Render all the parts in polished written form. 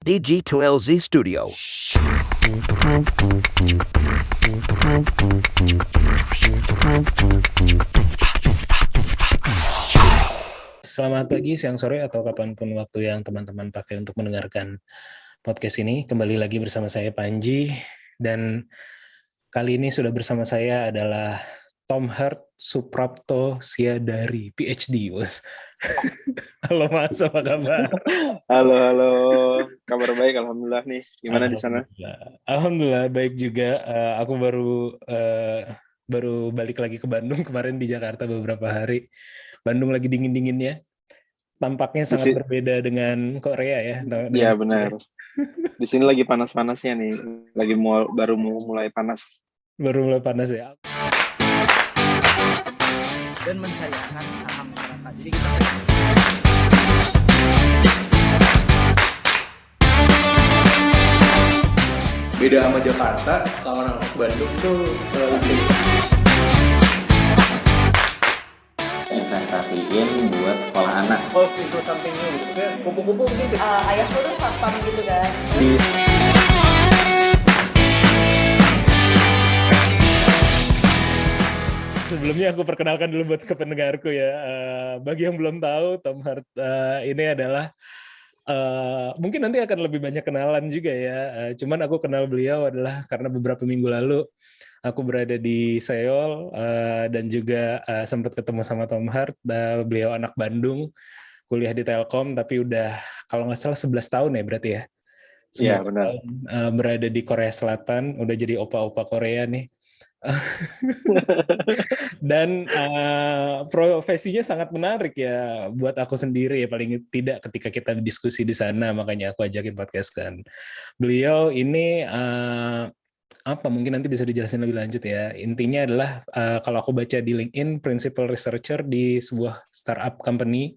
DG2LZ Studio. Selamat pagi, siang, sore, atau kapanpun waktu yang teman-teman pakai untuk mendengarkan podcast ini. Kembali lagi bersama saya Panji, dan kali ini sudah bersama saya adalah Tom Hart Suprapto Siadari, PhD, bos. Halo Mas, apa kabar? Halo, kabar baik, alhamdulillah nih. Gimana di sana? Alhamdulillah baik juga. Aku baru balik lagi ke Bandung, kemarin di Jakarta beberapa hari. Bandung lagi dingin-dinginnya. Tampaknya sangat berbeda dengan Korea ya. Iya benar. Di sini lagi panas-panasnya nih. Baru mau mulai panas. Baru mulai panas ya. Dan mensayangkan saham masyarakat. Jadi kita beda sama Jakarta, kalau orang Bandung tuh pasti investasiin buat sekolah anak. golf itu something new gitu. Maksudnya kupu-kupu mungkin Ayahku tuh satpam gitu kan. Sebelumnya aku perkenalkan dulu buat ke pendengarku ya. Bagi yang belum tahu, Tom Hart ini adalah mungkin nanti akan lebih banyak kenalan juga ya. Cuman aku kenal beliau adalah karena beberapa minggu lalu aku berada di Seoul dan juga sempat ketemu sama Tom Hart. Beliau anak Bandung, kuliah di Telkom, tapi udah kalau nggak salah 11 tahun ya berarti ya. Iya benar. Tahun, berada di Korea Selatan, udah jadi opa-opa Korea nih. Dan profesinya sangat menarik ya buat aku sendiri ya, paling tidak ketika kita diskusi di sana, makanya aku ajakin podcast kan. Beliau ini apa mungkin nanti bisa dijelasin lebih lanjut ya. Intinya adalah kalau aku baca di LinkedIn, principal researcher di sebuah startup company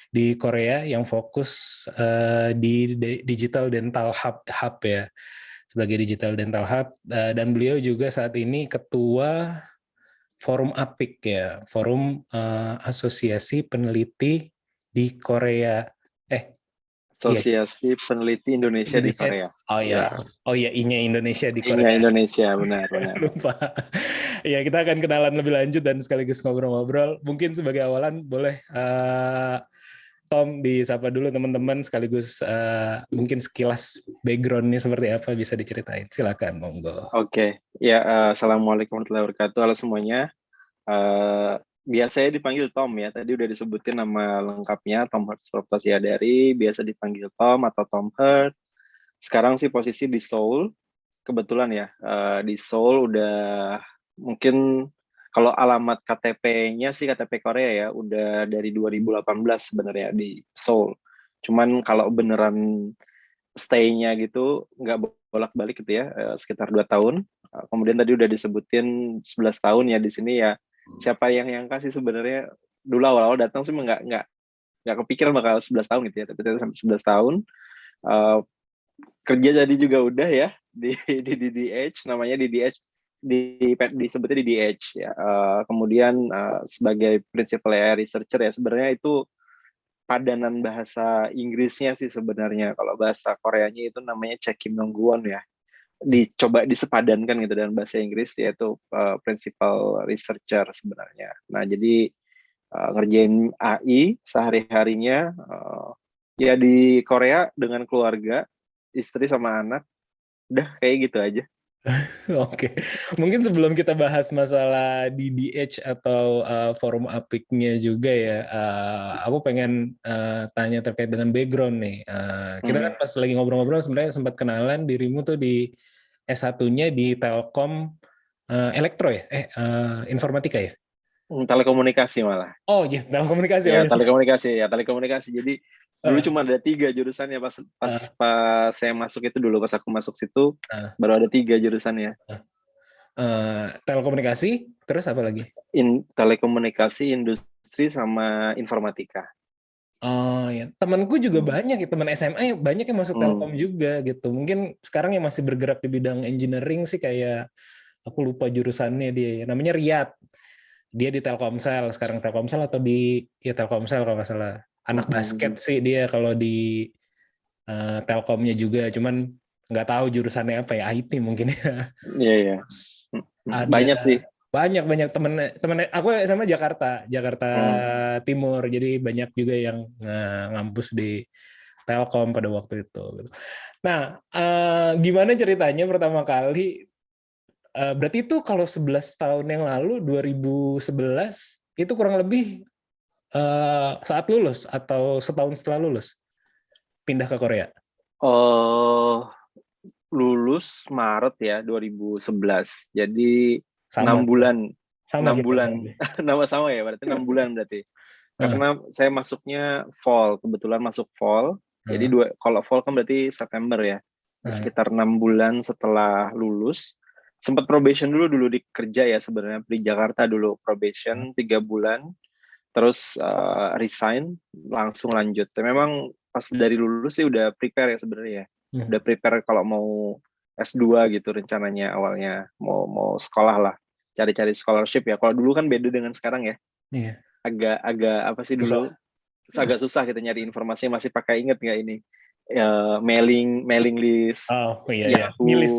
di Korea yang fokus di digital dental hub ya, sebagai digital dental hub, dan beliau juga saat ini ketua Forum APIK ya, Forum Asosiasi Peneliti di Korea. Asosiasi Peneliti Indonesia di Korea. Oh iya, I-nya Indonesia di Korea. I-nya Indonesia, benar. Lupa. Ya, kita akan kenalan lebih lanjut dan sekaligus ngobrol-ngobrol. Mungkin sebagai awalan boleh Tom disapa dulu teman-teman, sekaligus mungkin sekilas background-nya seperti apa bisa diceritain. Silakan, monggo. Oke. Ya, assalamualaikum warahmatullahi wabarakatuh. Halo semuanya. Biasanya dipanggil Tom ya. Tadi udah disebutin nama lengkapnya, Tom Hart Suprapto Siadari. Biasa dipanggil Tom atau Tom Hart. Sekarang sih posisi di Seoul. Kebetulan ya, di Seoul udah mungkin kalau alamat KTP-nya sih KTP Korea ya, udah dari 2018 sebenarnya di Seoul. Cuman kalau beneran stay-nya gitu, nggak bolak-balik gitu ya, sekitar 2 tahun. Kemudian tadi udah disebutin 11 tahun ya di sini ya. Siapa yang kasih sebenarnya dulu awal-awal datang sih nggak kepikiran bakal 11 tahun gitu ya, tapi ternyata sampai 11 tahun. Kerja jadi juga udah ya di DDH, namanya DDH, disebutnya DDH ya. Kemudian sebagai principal AI researcher ya, sebenarnya itu padanan bahasa Inggrisnya sih sebenarnya. Kalau bahasa Koreanya itu namanya Chaekim Nongguwon ya. Dicoba disepadankan gitu dengan bahasa Inggris, yaitu principal researcher sebenarnya. Nah, jadi ngerjain AI sehari-harinya ya di Korea dengan keluarga, istri sama anak. Udah kayak gitu aja. Oke, mungkin sebelum kita bahas masalah DDH atau forum APIK-nya juga ya, aku pengen tanya terkait dengan background nih. Kita kan pas lagi ngobrol-ngobrol sebenarnya sempat kenalan dirimu tuh di S1-nya di Telkom Elektro ya, Informatika ya? Telekomunikasi malah. Oh iya, telekomunikasi. Ya, telekomunikasi. Jadi dulu cuma ada 3 jurusannya pas saya masuk itu dulu, pas aku masuk situ baru ada 3 jurusannya. Telekomunikasi, terus apa lagi? Telekomunikasi, industri, sama informatika. Oh ya, temanku juga banyak ya, teman SMA banyak yang masuk Telkom juga gitu. Mungkin sekarang yang masih bergerak di bidang engineering sih kayak aku lupa jurusannya dia, namanya Riyad. Dia di Telkomsel, sekarang Telkomsel atau di Telkomsel kalau nggak salah. Anak basket sih dia kalau di Telkomnya juga, cuman nggak tahu jurusannya apa ya, IT mungkin ya. Iya, iya. Ada Banyak sih. banyak temen aku sama Jakarta Hmm. Timur, jadi banyak juga yang ngampus di Telkom pada waktu itu. Nah, gimana ceritanya pertama kali? Berarti itu kalau 11 tahun yang lalu, 2011 itu kurang lebih saat lulus atau setahun setelah lulus pindah ke Korea? Oh, lulus Maret ya 2011. Jadi Sama 6 bulan. sama 6 kita bulan. berarti. Nama sama ya, berarti 6 bulan berarti. Ah, Karena saya masuknya fall, kebetulan masuk fall. Jadi kalau fall kan berarti September ya. Sekitar 6 bulan setelah lulus. Sempat probation dulu di kerja ya sebenarnya di Jakarta dulu probation 3 bulan. Terus resign, langsung lanjut. Tapi memang pas dari lulus sih udah prepare ya sebenarnya ya. Udah prepare kalau mau S2 gitu rencananya awalnya. Mau sekolah lah. Cari-cari scholarship ya. Kalau dulu kan beda dengan sekarang ya. Iya. Agak apa sih dulu? Agak susah kita nyari informasi, masih pakai, inget nggak ini? Mailing list. Oh iya, Yahoo. milis.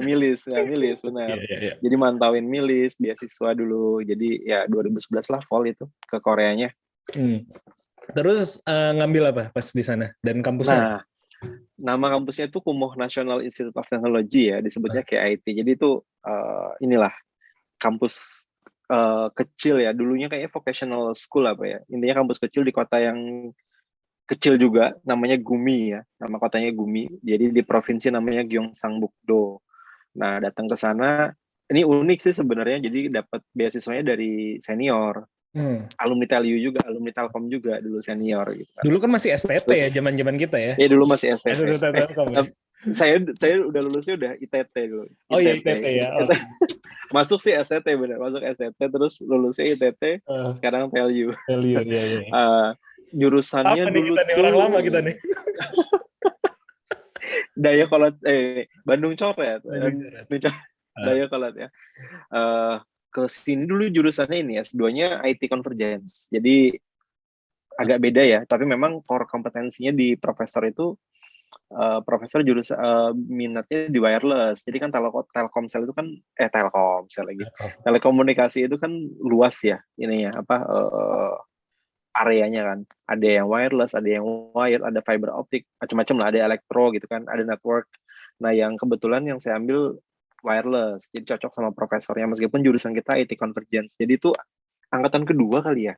Milis benar. Iya. Jadi mantauin milis beasiswa dulu. Jadi ya 2011 lah fall itu ke Koreanya. Terus ngambil apa pas di sana dan kampusnya? Nah, nama kampusnya itu Kumoh National Institute of Technology ya, disebutnya KIT. Jadi itu inilah kampus kecil ya. Dulunya kayaknya vocational school apa ya. Intinya kampus kecil di kota yang kecil juga, namanya Gumi ya. Nama kotanya Gumi. Jadi di provinsi namanya Gyeongsangbuk-do. Nah, datang ke sana, ini unik sih sebenarnya. Jadi dapat beasiswanya dari senior. Alumni TELU juga, alumni Telkom juga dulu senior gitu. Dulu kan masih STT Terus, ya, zaman-zaman kita ya. Ya dulu masih STT. Telkom. Saya udah lulusnya udah ITT dulu. Oh iya ITT ya. Okay. Masuk sih STT benar, masuk STT terus lulusnya ITT, sekarang TELU. Iya. Jurusannya apa dulu nih kita nih, orang lama kita nih. Dayakolot Bandung Coret. Dayakolot ya. Ke sini dulu jurusannya ini S2-nya IT Convergence. Jadi agak beda ya, tapi memang core kompetensinya di profesor itu profesor jurusan minatnya di wireless. Jadi kan Telkomsel itu kan Telkomsel lagi. Telekomunikasi itu kan luas ya ininya areanya kan. Ada yang wireless, ada yang wired, ada fiber optik, macam-macam lah, ada elektro gitu kan, ada network. Nah, yang kebetulan yang saya ambil wireless. Jadi cocok sama profesornya meskipun jurusan kita IT Convergence. Jadi itu angkatan kedua kali ya.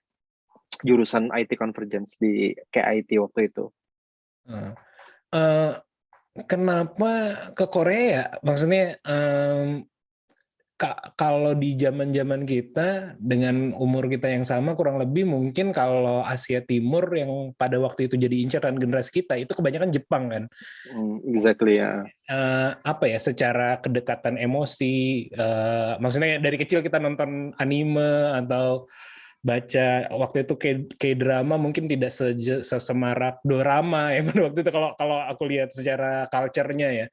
Jurusan IT Convergence di KIT waktu itu. Kenapa ke Korea? Maksudnya kalau di zaman-zaman kita dengan umur kita yang sama kurang lebih, mungkin kalau Asia Timur yang pada waktu itu jadi incaran generasi kita itu kebanyakan Jepang kan. Exactly ya. Apa ya, secara kedekatan emosi, maksudnya dari kecil kita nonton anime atau baca waktu itu K-drama mungkin tidak sesemarak dorama ya pada waktu itu kalau aku lihat secara culture-nya ya.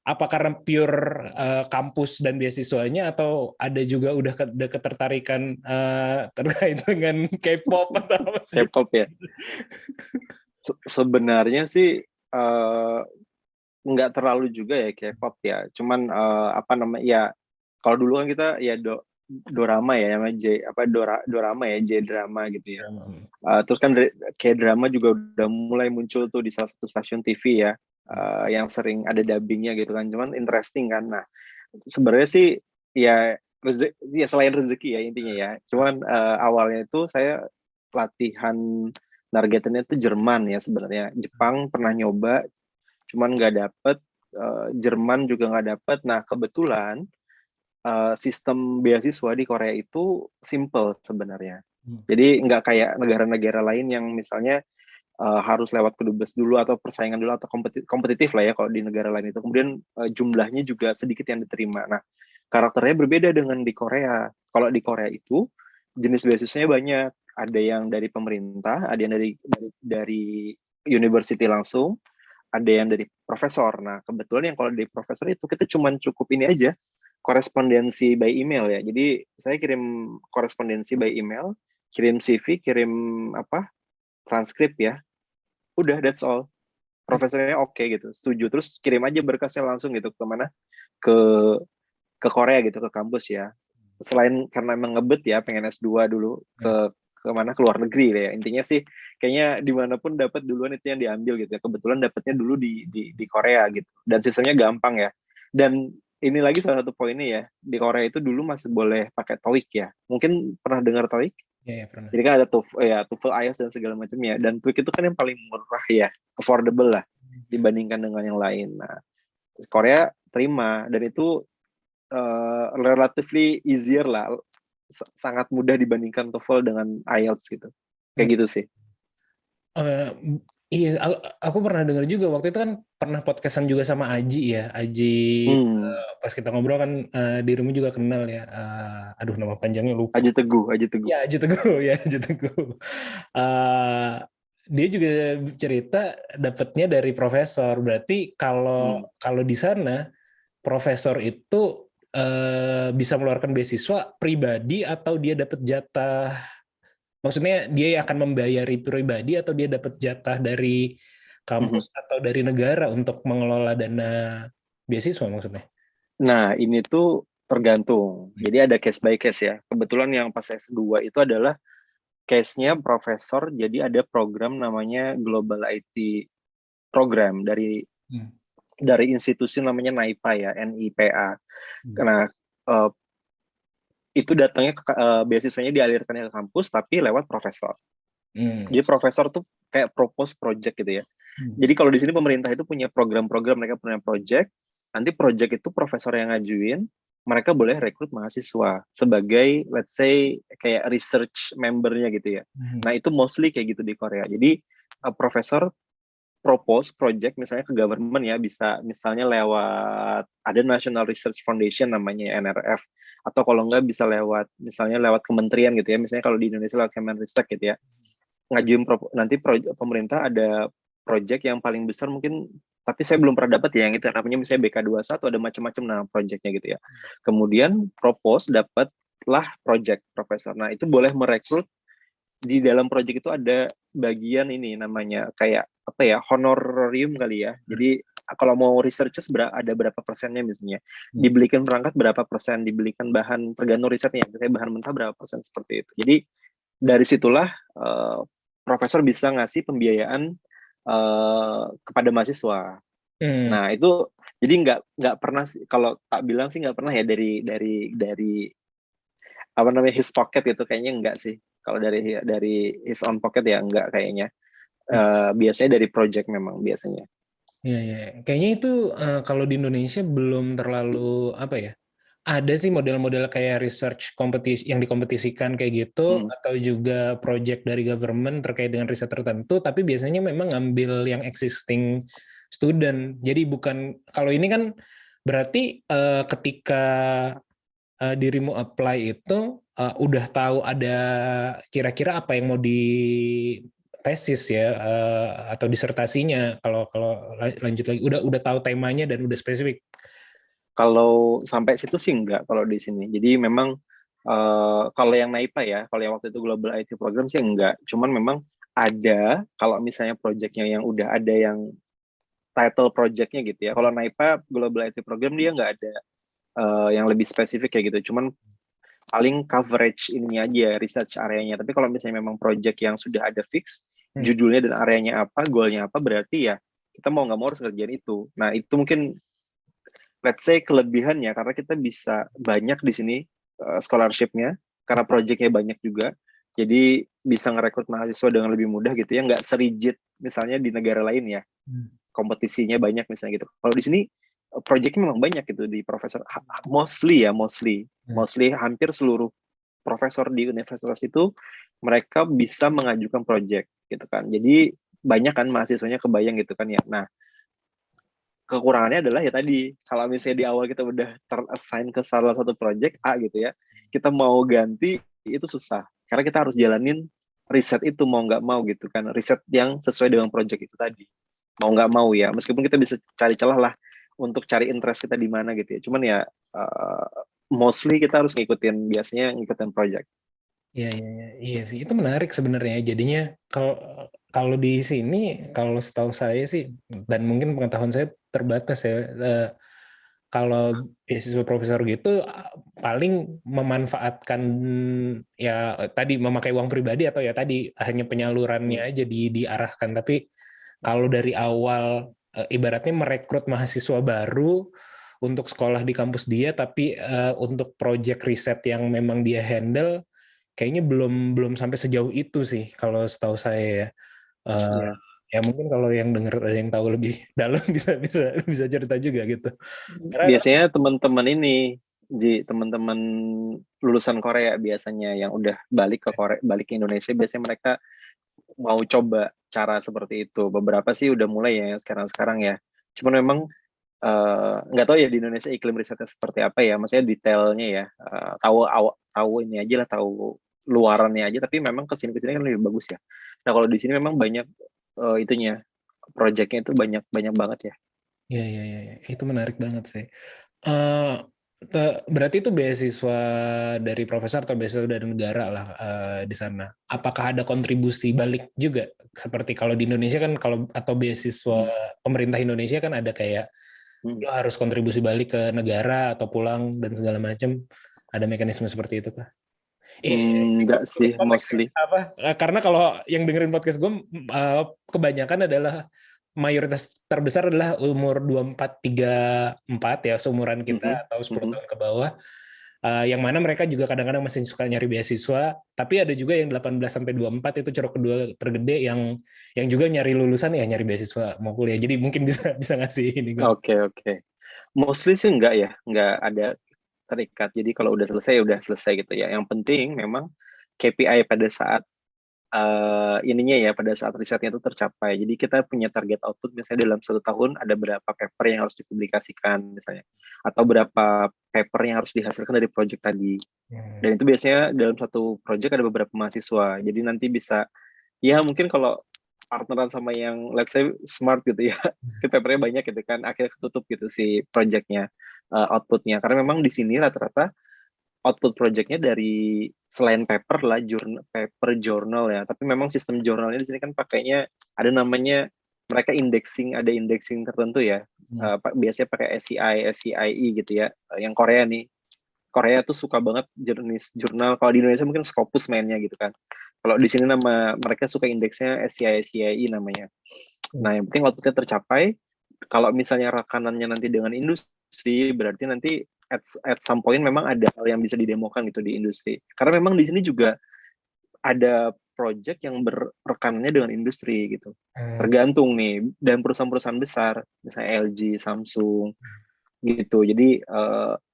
Apa karena pure kampus dan beasiswanya atau ada juga udah ketertarikan terkait dengan K-pop atau apa sih? K-pop ya. Sebenarnya sih nggak terlalu juga ya K-pop ya. Cuman ya kalau dulu kan kita ya dorama ya, namanya dorama ya, J-drama gitu ya. Terus kan K-drama juga udah mulai muncul tuh di salah satu stasiun TV ya. Yang sering ada dubbingnya gitu kan, cuman interesting kan. Nah, sebenarnya sih ya selain rezeki ya intinya ya. Cuman awalnya itu saya latihan targetnya itu Jerman ya sebenarnya. Jepang pernah nyoba, cuman nggak dapet. Jerman juga nggak dapet. Nah, kebetulan sistem beasiswa di Korea itu simple sebenarnya. Jadi nggak kayak negara-negara lain yang misalnya harus lewat kedubes dulu atau persaingan dulu atau kompetitif lah ya kalau di negara lain itu. Kemudian jumlahnya juga sedikit yang diterima. Nah, karakternya berbeda dengan di Korea. Kalau di Korea itu jenis beasiswanya banyak. Ada yang dari pemerintah, ada yang dari university langsung, ada yang dari profesor. Nah, kebetulan yang kalau dari profesor itu kita cuma cukup ini aja, korespondensi by email ya. Jadi saya kirim korespondensi by email, kirim CV, kirim transkrip ya. Udah, that's all. profesornya oke gitu, setuju, terus kirim aja berkasnya langsung gitu ke mana, ke Korea gitu, ke kampus ya. Selain karena emang ngebet ya, pengen S2 dulu ke mana, ke luar negeri ya. Intinya sih kayaknya dimanapun dapat duluan itu yang diambil gitu ya. Kebetulan dapatnya dulu di Korea gitu. Dan sistemnya gampang ya. Dan ini lagi salah satu poinnya ya, di Korea itu dulu masih boleh pakai TOEIC ya. Mungkin pernah dengar TOEIC? Ya, pernah. Jadi kan ada TOEFL, IELTS dan segala macamnya. Dan TOEIC itu kan yang paling murah ya, affordable lah dibandingkan dengan yang lain. Nah, Korea terima, dan itu relatively easier lah, sangat mudah dibandingkan TOEFL dengan IELTS gitu. Kayak gitu sih. Iya, aku pernah dengar juga waktu itu kan pernah podcastan juga sama Aji ya. Aji pas kita ngobrol kan dirimu juga kenal ya. Aduh, nama panjangnya lupa. Aji Teguh. Ya, Aji Teguh ya, Aji Teguh. Dia juga cerita dapatnya dari profesor. Berarti kalau di sana profesor itu bisa mengeluarkan beasiswa pribadi atau dia dapat jatah, maksudnya dia akan membayari pribadi atau dia dapat jatah dari kampus atau dari negara untuk mengelola dana beasiswa maksudnya? Nah, ini tuh tergantung. Jadi ada case by case ya. Kebetulan yang pas S2 itu adalah case-nya profesor, jadi ada program namanya Global IT Program dari institusi namanya NIPA ya, NIPA. Karena itu datangnya beasiswanya dialirkannya ke kampus tapi lewat profesor. Jadi profesor tuh kayak propose project gitu ya. Jadi kalau di sini pemerintah itu punya program-program, mereka punya project, nanti project itu profesor yang ngajuin, mereka boleh rekrut mahasiswa sebagai let's say kayak research membernya gitu ya. Nah, itu mostly kayak gitu di Korea. Jadi profesor propose project misalnya ke government ya, bisa misalnya lewat ada National Research Foundation namanya NRF, atau kalau enggak bisa lewat misalnya lewat kementerian gitu ya, misalnya kalau di Indonesia lewat Kemenristek gitu ya, ngajuin nanti pemerintah ada project yang paling besar mungkin, tapi saya belum pernah dapat ya yang itu namanya misalnya BK21, ada macam-macam nama projectnya gitu ya. Kemudian propose, dapatlah project profesor. Nah, itu boleh merekrut, di dalam project itu ada bagian ini namanya kayak apa ya, honorarium kali ya. Jadi kalau mau researches ada berapa persennya misalnya, dibelikan perangkat berapa persen, dibelikan bahan tergantung risetnya, misalnya bahan mentah berapa persen, seperti itu. Jadi dari situlah profesor bisa ngasih pembiayaan kepada mahasiswa. Nah, itu jadi nggak pernah, kalau tak bilang sih nggak pernah ya dari apa namanya his pocket gitu, kayaknya enggak sih. Kalau dari his own pocket ya enggak kayaknya. Biasanya dari project memang biasanya. Iya. Kayaknya itu kalau di Indonesia belum terlalu apa ya. Ada sih model-model kayak research kompetisi yang dikompetisikan kayak gitu, atau juga project dari government terkait dengan riset tertentu, tapi biasanya memang ngambil yang existing student. Jadi bukan, kalau ini kan berarti ketika dirimu apply itu udah tahu ada kira-kira apa yang mau di tesis ya, atau disertasinya, kalau lanjut lagi udah tahu temanya dan udah spesifik. Kalau sampai situ sih enggak kalau di sini. Jadi memang kalau yang NIPA ya, kalau yang waktu itu Global IT Program sih enggak. Cuman memang ada, kalau misalnya projectnya yang udah ada yang title projectnya gitu ya. Kalau NIPA Global IT Program dia nggak ada yang lebih spesifik kayak gitu. Cuman paling coverage ininya aja, research areanya. Tapi kalau misalnya memang project yang sudah ada fix, judulnya dan areanya apa, goalnya apa, berarti ya kita mau nggak mau harus ngerjain itu. Nah, itu mungkin let's say kelebihannya, karena kita bisa banyak di sini scholarship-nya, karena project-nya banyak juga, jadi bisa ngerekrut mahasiswa dengan lebih mudah gitu ya, nggak serigid misalnya di negara lain ya, kompetisinya banyak misalnya gitu. Kalau di sini project-nya memang banyak gitu di profesor, mostly hampir seluruh profesor di universitas itu mereka bisa mengajukan project gitu kan. Jadi banyak kan mahasiswanya kebayang gitu kan ya. Nah, kekurangannya adalah ya tadi, kalau misalnya di awal kita udah ter-assign ke salah satu project A gitu ya, kita mau ganti itu susah karena kita harus jalanin riset itu mau nggak mau gitu kan, riset yang sesuai dengan project itu tadi, mau nggak mau ya, meskipun kita bisa cari celah lah untuk cari interest kita di mana gitu ya, cuman ya mostly kita harus ngikutin project. Iya sih, itu menarik sebenarnya. Jadinya kalau Kalau di sini, kalau setahu saya sih, dan mungkin pengetahuan saya terbatas ya, kalau beasiswa profesor gitu paling memanfaatkan ya tadi memakai uang pribadi atau ya tadi hanya penyalurannya aja diarahkan. Tapi kalau dari awal ibaratnya merekrut mahasiswa baru untuk sekolah di kampus dia, tapi untuk project riset yang memang dia handle, kayaknya belum belum sampai sejauh itu sih kalau setahu saya ya. Iya. Ya mungkin kalau yang denger ada yang tahu lebih dalam bisa bisa bisa cerita juga gitu. Karena Biasanya teman-teman ini, teman-teman lulusan Korea biasanya yang udah balik ke Korea, balik ke Indonesia, biasanya mereka mau coba cara seperti itu. Beberapa sih udah mulai ya sekarang-sekarang ya. Cuman memang nggak tahu ya di Indonesia iklim risetnya seperti apa ya. Maksudnya detailnya ya. Tahu ini aja lah, tahu luarannya aja. Tapi memang kesini kan lebih bagus ya. Nah kalau di sini memang banyak itunya, projectnya itu banyak banget ya. ya, itu menarik banget sih. Eh, Berarti itu beasiswa dari profesor atau beasiswa dari negara lah di sana. Apakah ada kontribusi balik juga? Seperti kalau di Indonesia kan kalau atau beasiswa pemerintah Indonesia kan ada kayak lo harus kontribusi balik ke negara atau pulang dan segala macam. Ada mekanisme seperti itu kah? Enggak sih, mostly. Apa? Karena kalau yang dengerin podcast gue kebanyakan adalah mayoritas terbesar adalah umur 24-34 ya, seumuran kita atau 10 tahun ke bawah. Yang mana mereka juga kadang-kadang masih suka nyari beasiswa, tapi ada juga yang 18 sampai 24 itu ceruk kedua tergede yang juga nyari lulusan ya nyari beasiswa mau kuliah. Jadi mungkin bisa ngasih ini. Oke. Mostly sih enggak ada terikat. Jadi kalau udah selesai gitu ya. Yang penting memang KPI pada saat pada saat risetnya itu tercapai. Jadi kita punya target output misalnya dalam 1 tahun ada berapa paper yang harus dipublikasikan misalnya, atau berapa paper yang harus dihasilkan dari project tadi. Dan itu biasanya dalam satu project ada beberapa mahasiswa. Jadi nanti bisa ya mungkin kalau partneran sama yang let's say smart gitu ya, papernya banyak gitu kan, akhirnya ketutup gitu si projectnya, outputnya. Karena memang di sini rata-rata output projectnya dari selain paper lah, paper journal ya. Tapi memang sistem jurnalnya di sini kan pakainya ada namanya mereka ada indexing tertentu ya. Biasanya pakai SCI gitu ya. Yang Korea nih, Korea tuh suka banget jenis jurnal. Kalau di Indonesia mungkin Scopus mainnya gitu kan. Kalau di sini mereka suka indeksnya SCI namanya. Nah, yang penting outputnya tercapai. Kalau misalnya rekanannya nanti dengan industri, berarti nanti at some point memang ada hal yang bisa didemokan gitu di industri. Karena memang di sini juga ada project yang berrekanannya dengan industri gitu. Tergantung nih, dan perusahaan-perusahaan besar, misalnya LG, Samsung, gitu. Jadi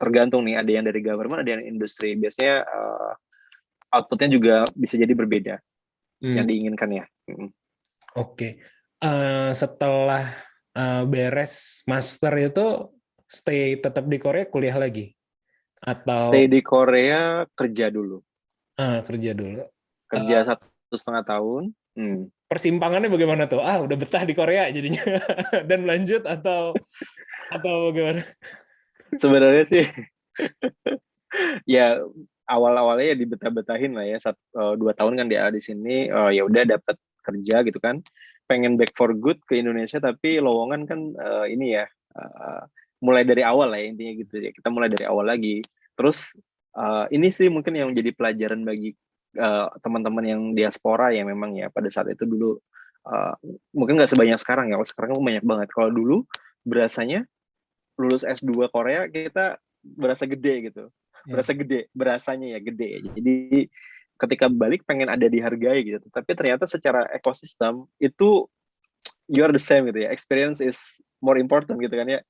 tergantung nih, ada yang dari government, ada yang industri. Biasanya outputnya juga bisa jadi berbeda yang diinginkan ya. Oke. Setelah beres master itu stay tetap di Korea kuliah lagi atau Stay di Korea kerja dulu. Kerja dulu. Kerja 1,5 tahun. Persimpangannya bagaimana tuh? Udah betah di Korea jadinya dan lanjut atau bagaimana? Sebenarnya sih ya awal-awalnya ya dibetah-betahin lah ya, 2 tahun kan dia di sini, ya udah dapat kerja gitu kan, pengen back for good ke Indonesia, tapi lowongan kan ini ya mulai dari awal lah ya, intinya gitu ya, kita mulai dari awal lagi. Terus ini sih mungkin yang menjadi pelajaran bagi teman-teman yang diaspora ya, memang ya pada saat itu dulu mungkin nggak sebanyak sekarang ya, kalau sekarang kan banyak banget. Kalau dulu berasanya lulus S2 Korea kita berasa gede gitu. Berasanya ya gede. Jadi ketika balik pengen ada dihargai gitu. Tapi ternyata secara ekosistem itu you are the same gitu ya. Experience is more important gitu kan ya.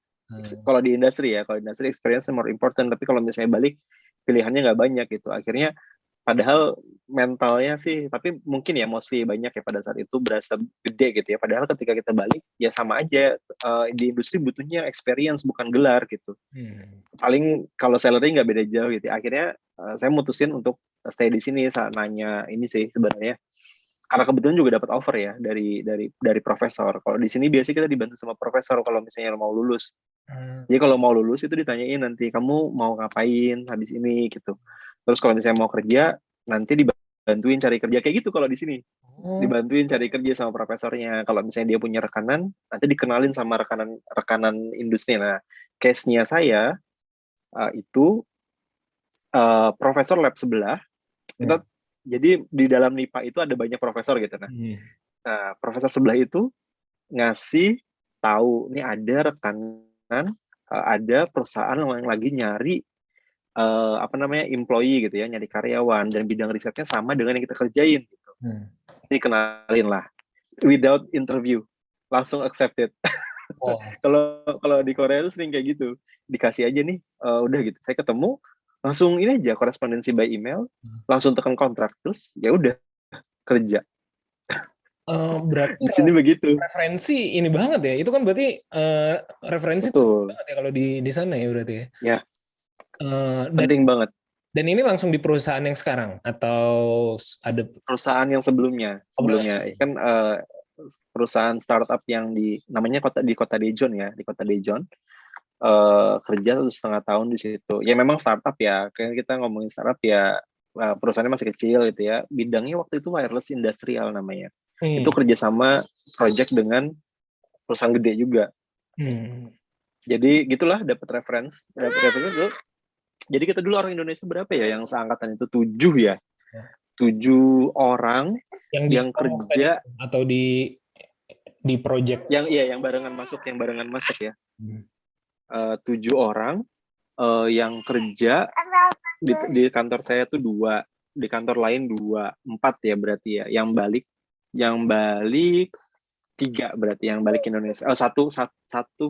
Kalau di industri experience is more important. Tapi kalau misalnya balik pilihannya nggak banyak gitu. Akhirnya padahal mentalnya sih, tapi mungkin ya mostly banyak ya pada saat itu berasa gede gitu ya. Padahal ketika kita balik ya sama aja, di industri butuhnya experience bukan gelar gitu. Paling kalau salary nggak beda jauh gitu. Akhirnya saya mutusin untuk stay di sini. Saat nanya ini sih sebenarnya karena kebetulan juga dapat offer ya dari profesor. Kalau di sini biasanya kita dibantu sama profesor kalau misalnya mau lulus. Jadi kalau mau lulus itu ditanyain nanti kamu mau ngapain habis ini gitu. Terus kalau misalnya mau kerja nanti dibantuin cari kerja kayak gitu kalau di sini. Oh. Dibantuin cari kerja sama profesornya. Kalau misalnya dia punya rekanan, nanti dikenalin sama rekanan industri. Nah, case-nya saya itu profesor lab sebelah. Kita jadi di dalam NIPA itu ada banyak profesor gitu. Nah, profesor sebelah itu ngasih tahu nih ada rekanan, ada perusahaan yang lagi nyari employee gitu ya, nyari karyawan dan bidang risetnya sama dengan yang kita kerjain gitu. Dikenalin lah without interview, langsung accepted. Oh. Kalau di Korea itu sering kayak gitu, dikasih aja nih, udah gitu. Saya ketemu langsung ini aja korespondensi by email, langsung tekan kontrak terus ya udah kerja. Berarti Di sini begitu. referensi ini banget ya. Itu kan berarti referensi Betul. banget ya kalau di sana ya berarti ya. Ya. Dan Penting banget. Dan ini langsung di perusahaan yang sekarang atau ada Perusahaan yang sebelumnya kan perusahaan startup yang namanya di kota Daejeon ya, di kota Daejeon. Kerja 1,5 tahun di situ. Ya memang startup ya, kayak kita ngomongin startup ya, perusahaannya masih kecil gitu ya. Bidangnya waktu itu wireless industrial namanya. Itu kerjasama project dengan perusahaan gede juga. Jadi gitulah dapat reference itu. Jadi kita dulu orang Indonesia berapa ya yang seangkatan itu 7 ya. 7 orang yang kerja atau di project yang barengan masuk ya. 7 orang yang kerja di kantor saya tuh 2, di kantor lain 2, 4 ya berarti ya. Yang balik 3 berarti yang balik Indonesia. Satu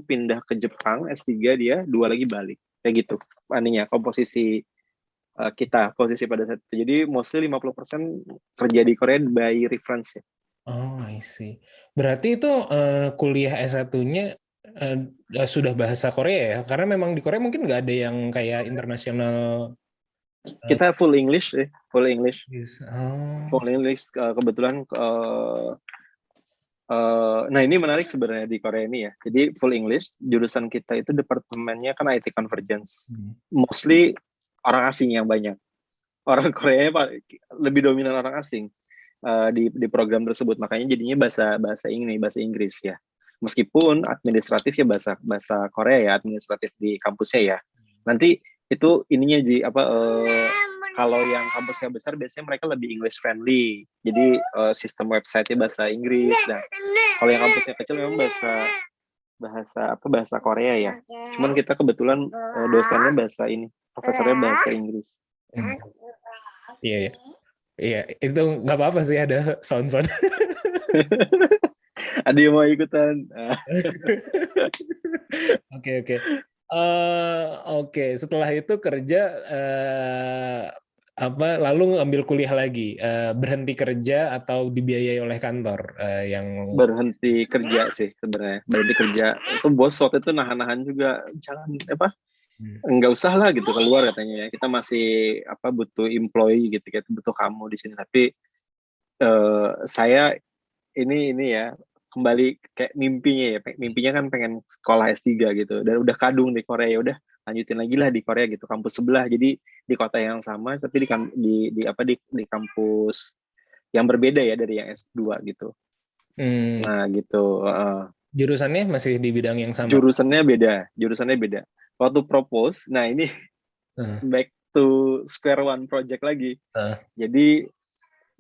pindah ke Jepang S3 dia, 2 lagi balik. Kayak gitu. Komposisi kita pada saat itu. Jadi mostly 50% kerja di Korea by reference ya. Oh, I see. Berarti itu kuliah S1-nya sudah bahasa Korea ya? Karena memang di Korea mungkin nggak ada yang kayak internasional. Kita full English ya, full English. Yes. Full English kebetulan. Nah ini menarik sebenarnya di Korea ini ya. Jadi full English, jurusan kita itu departemennya kan IT Convergence. Mostly orang asing yang banyak. Orang Korea lebih dominan orang asing di program tersebut. Makanya jadinya bahasa Inggris ya. Meskipun administratif ya bahasa Korea ya, administratif di kampusnya ya. Nanti itu ininya kalau yang kampusnya besar biasanya mereka lebih English friendly. Jadi sistem website-nya bahasa Inggris. Dan kalau yang kampusnya kecil memang bahasa Korea ya. Cuman kita kebetulan dosennya profesornya bahasa Inggris. Iya. Iya, itu nggak apa-apa sih ada sound-sound. Ada yang mau ikutan? Oke. Setelah itu kerja lalu ambil kuliah lagi, berhenti kerja atau dibiayai oleh kantor yang berhenti kerja sih sebenarnya. Berhenti kerja. Itu bos waktu itu nahan-nahan juga, jangan enggak usah lah gitu keluar katanya ya. Kita masih butuh employee gitu, kita butuh kamu di sini. Tapi saya ini ya kembali kayak mimpinya kan pengen sekolah S3 gitu, dan udah kadung di Korea, ya udah lanjutin lagi lah di Korea gitu, kampus sebelah, jadi di kota yang sama tapi di kampus yang berbeda ya dari yang S2 gitu. Nah gitu. Jurusannya masih di bidang yang sama? Jurusannya beda. Waktu propose, nah ini back to square one project lagi. Jadi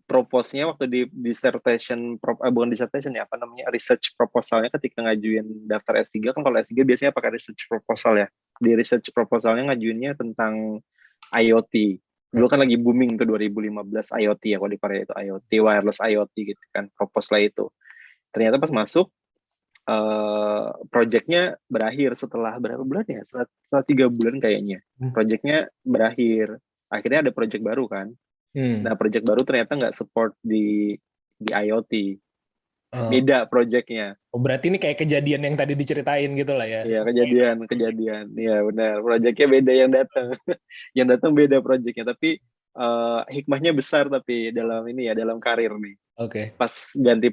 propose-nya waktu di research proposalnya ketika ngajuin daftar S3, kan kalau S3 biasanya pakai research proposal ya. Di research proposalnya ngajuinnya tentang IoT. Dulu kan lagi booming tuh 2015 IoT ya, kalau di Korea itu IoT, wireless IoT gitu kan, proposal itu. Ternyata pas masuk, project-nya berakhir setelah berapa bulan ya? Setelah 3 bulan kayaknya. Project-nya berakhir. Akhirnya ada project baru kan. Nah, project baru ternyata nggak support di IoT. Beda project-nya. Oh, berarti ini kayak kejadian yang tadi diceritain gitu lah ya? Iya, kejadian. Iya, benar. Project-nya beda yang datang. Yang datang beda project-nya. Tapi hikmahnya besar tapi dalam karir nih. Oke. Pas ganti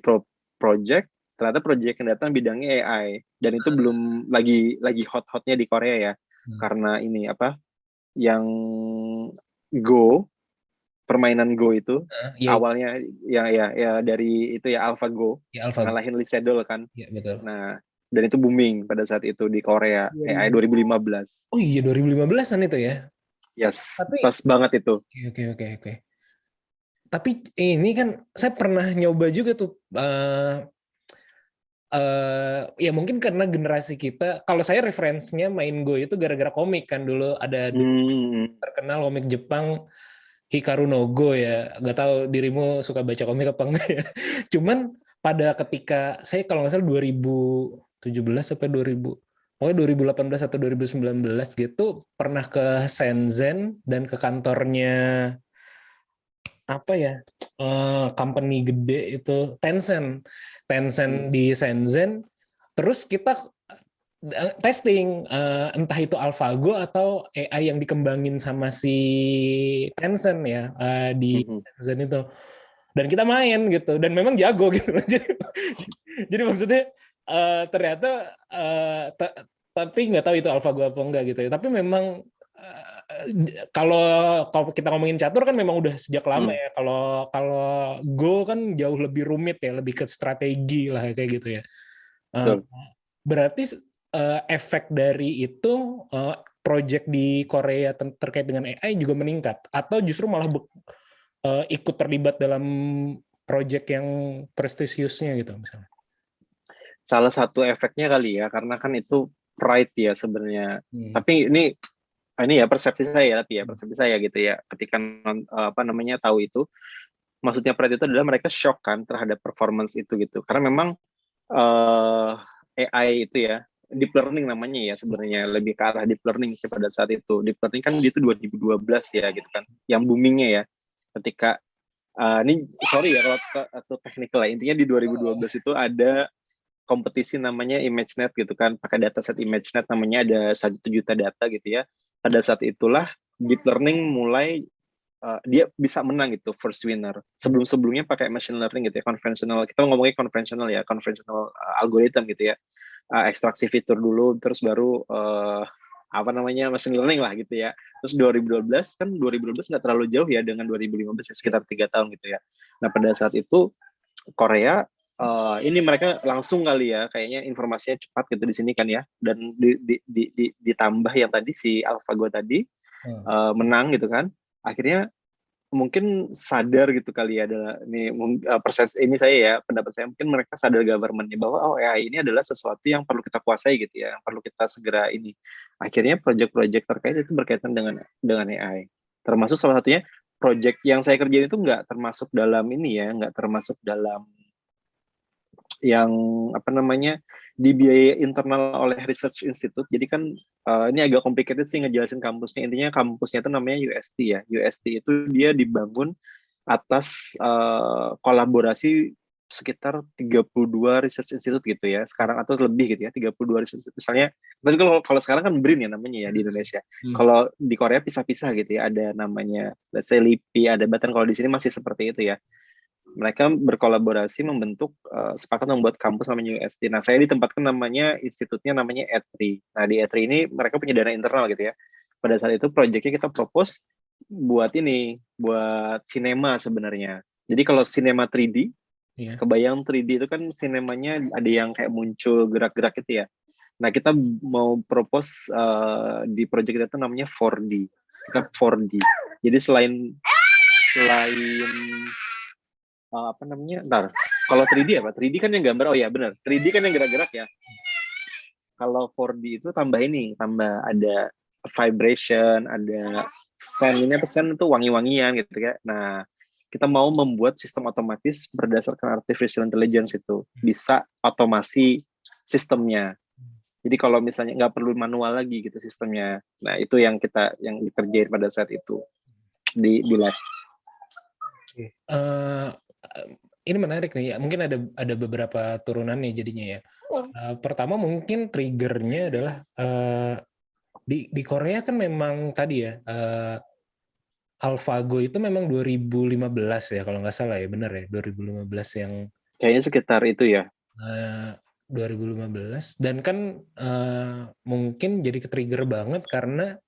project, ternyata project yang datang bidangnya AI. Dan itu belum lagi hot-hotnya di Korea ya. Karena yang Go permainan Go itu. Iya, Awalnya ya dari itu ya AlphaGo, ya Alpha. ngalahin Lee Sedol kan. Iya, betul. Nah, dan itu booming pada saat itu di Korea, AI 2015. Oh iya, 2015-an itu ya. Yes, Tapi pas banget itu. Oke. Tapi ini kan saya pernah nyoba juga tuh. Ya mungkin karena generasi kita, kalau saya referensinya main Go itu gara-gara komik kan dulu ada terkenal komik Jepang Hikaru no Go ya. Gak tahu dirimu suka baca komik apa enggak ya. Cuman pada ketika saya kalau nggak salah 2017 sampai 2018 atau 2019 gitu pernah ke Shenzhen dan ke kantornya apa ya, company gede itu Tencent di Shenzhen. Terus kita testing entah itu AlphaGo atau AI yang dikembangin sama si Tencent ya di Shenzhen itu. Dan kita main gitu dan memang jago gitu. Jadi maksudnya ternyata tapi nggak tahu itu AlphaGo apa enggak gitu ya. Tapi memang kalau kita ngomongin catur kan memang udah sejak lama ya. Kalau Go kan jauh lebih rumit ya, lebih ke strategi lah kayak gitu ya. Berarti efek dari itu project di Korea terkait dengan AI juga meningkat atau justru malah ikut terlibat dalam project yang prestisiusnya gitu misalnya. Salah satu efeknya kali ya, karena kan itu pride ya sebenarnya. Tapi ini ya persepsi saya gitu ya. Ketika tahu itu, maksudnya pride itu adalah mereka shock kan terhadap performance itu gitu. Karena memang AI itu ya, deep learning namanya ya sebenarnya, lebih ke arah deep learning sih pada saat itu. Deep learning kan itu 2012 ya gitu kan, yang boomingnya ya. Ketika ini sorry ya kalau technical ya, intinya di 2012 itu ada kompetisi namanya ImageNet gitu kan, pakai dataset ImageNet namanya ada 1 juta data gitu ya. Pada saat itulah deep learning mulai dia bisa menang gitu, first winner. Sebelum-sebelumnya pakai machine learning gitu ya, konvensional. Kita ngomongin konvensional ya, konvensional algorithm gitu ya. Ekstraksi fitur dulu, terus baru machine learning lah gitu ya. Terus 2012 nggak terlalu jauh ya dengan 2015 ya, sekitar 3 tahun gitu ya. Nah pada saat itu Korea ini mereka langsung kali ya, kayaknya informasinya cepat gitu di sini kan ya, dan ditambah yang tadi si AlphaGo tadi menang gitu kan, akhirnya mungkin sadar gitu kali ya, adalah ini persepsi ini saya ya, pendapat saya, mungkin mereka sadar government-nya bahwa AI ini adalah sesuatu yang perlu kita kuasai gitu ya, yang perlu kita segera ini. Akhirnya project-project terkait itu berkaitan dengan AI, termasuk salah satunya project yang saya kerjain itu nggak termasuk dalam ini ya, nggak termasuk dalam yang dibiayai internal oleh research institute. Jadi kan ini agak complicated sih ngejelasin kampusnya. Intinya kampusnya itu namanya UST ya. UST itu dia dibangun atas kolaborasi sekitar 32 research institute gitu ya sekarang, atau lebih gitu ya, 32 research institute. Misalnya kalau sekarang kan BRIN ya namanya ya di Indonesia. Kalau di Korea pisah-pisah gitu ya, ada namanya let's say LIPI, ada, bahkan kalau di sini masih seperti itu ya. Mereka berkolaborasi membentuk sepakat membuat kampus namanya UST. Nah, saya ditempatkan namanya institutnya namanya E3. Nah, di E3 ini mereka punya dana internal gitu ya. Pada saat itu proyeknya kita propose buat sinema sebenarnya. Jadi kalau sinema 3D, kebayang 3D itu kan sinemanya ada yang kayak muncul gerak-gerak gitu ya. Nah, kita mau propose di proyek itu namanya 4D. Kita 4D. Jadi selain kalau 3D apa? 3D kan yang gambar, oh ya benar, 3D kan yang gerak-gerak ya. Kalau 4D itu tambah ada vibration, ada sound, sound itu wangi-wangian gitu ya. Nah, kita mau membuat sistem otomatis berdasarkan artificial intelligence, itu bisa otomasi sistemnya. Jadi kalau misalnya nggak perlu manual lagi gitu sistemnya. Nah, itu yang dikerjain pada saat itu di lab. Ini menarik nih ya, mungkin ada beberapa turunannya jadinya ya. Pertama mungkin triggernya adalah di Korea kan memang tadi ya, AlphaGo itu memang 2015 ya kalau nggak salah ya, benar ya, 2015 yang kayaknya sekitar itu ya. 2015, dan kan mungkin jadi ke-trigger banget karena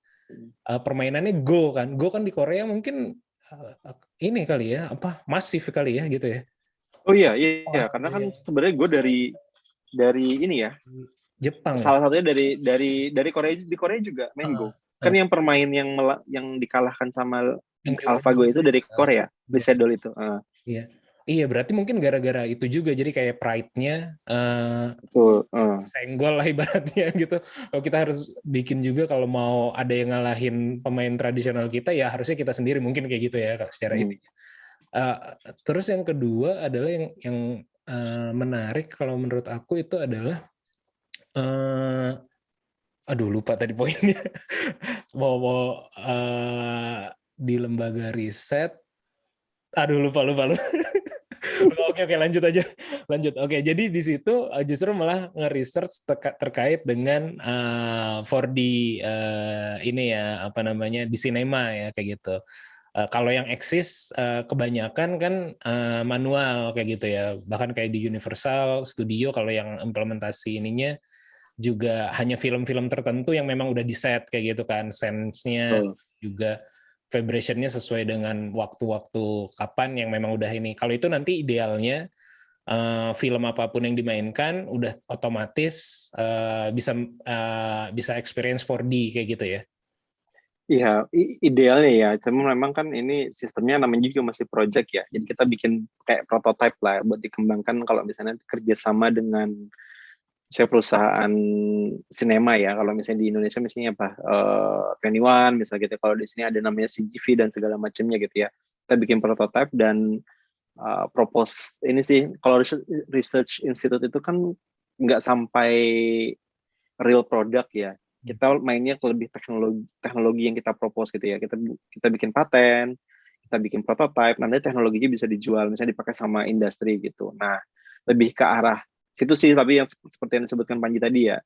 permainannya Go kan di Korea mungkin ini kali ya, apa masif kali ya gitu ya. Oh iya, iya, Oh, karena kan iya. sebenarnya gue dari ini ya, Jepang ya. salah satunya dari Korea, di Korea juga Mango. Ah, Kan yang permain yang dikalahkan sama Angry AlphaGo Birds. itu dari Korea, Iya. Reset Doll itu. Iya. Iya, berarti mungkin gara-gara itu juga jadi kayak pride-nya Betul. senggol lah ibaratnya gitu. Kalau kita harus bikin juga kalau mau ada yang ngalahin pemain tradisional kita ya harusnya kita sendiri mungkin kayak gitu ya secara itu. Terus yang kedua adalah yang menarik kalau menurut aku itu adalah aduh lupa tadi poinnya. mau di lembaga riset. Aduh lupa. Oke, lanjut aja. Oke, jadi di situ justru malah nge-research terkait dengan 4D ini ya, apa namanya, di sinema ya, kayak gitu. Kalau yang eksis kebanyakan kan manual kayak gitu ya. Bahkan kayak di Universal Studio kalau yang implementasi ininya juga hanya film-film tertentu yang memang udah di-set kayak gitu kan, sense-nya juga vibration-nya sesuai dengan waktu-waktu kapan yang memang udah ini. Kalau itu nanti idealnya film apapun yang dimainkan udah otomatis bisa experience 4D kayak gitu ya. Iya, idealnya ya. Cuma memang kan ini sistemnya namanya juga masih project ya. Jadi kita bikin kayak prototype lah buat dikembangkan kalau misalnya kerjasama dengan perusahaan sinema ya. Kalau misalnya di Indonesia misalnya apa 21 misalnya gitu. Kalau di sini ada namanya CGV dan segala macamnya gitu ya. Kita bikin prototype dan propose ini sih. Kalau research institute itu kan nggak sampai real product ya. Kita mainnya ke lebih teknologi yang kita propose gitu ya. Kita bikin paten, kita bikin prototype, nanti teknologinya bisa dijual, misalnya dipakai sama industri gitu. Nah, lebih ke arah situ sih, tapi yang seperti yang disebutkan Panji tadi ya,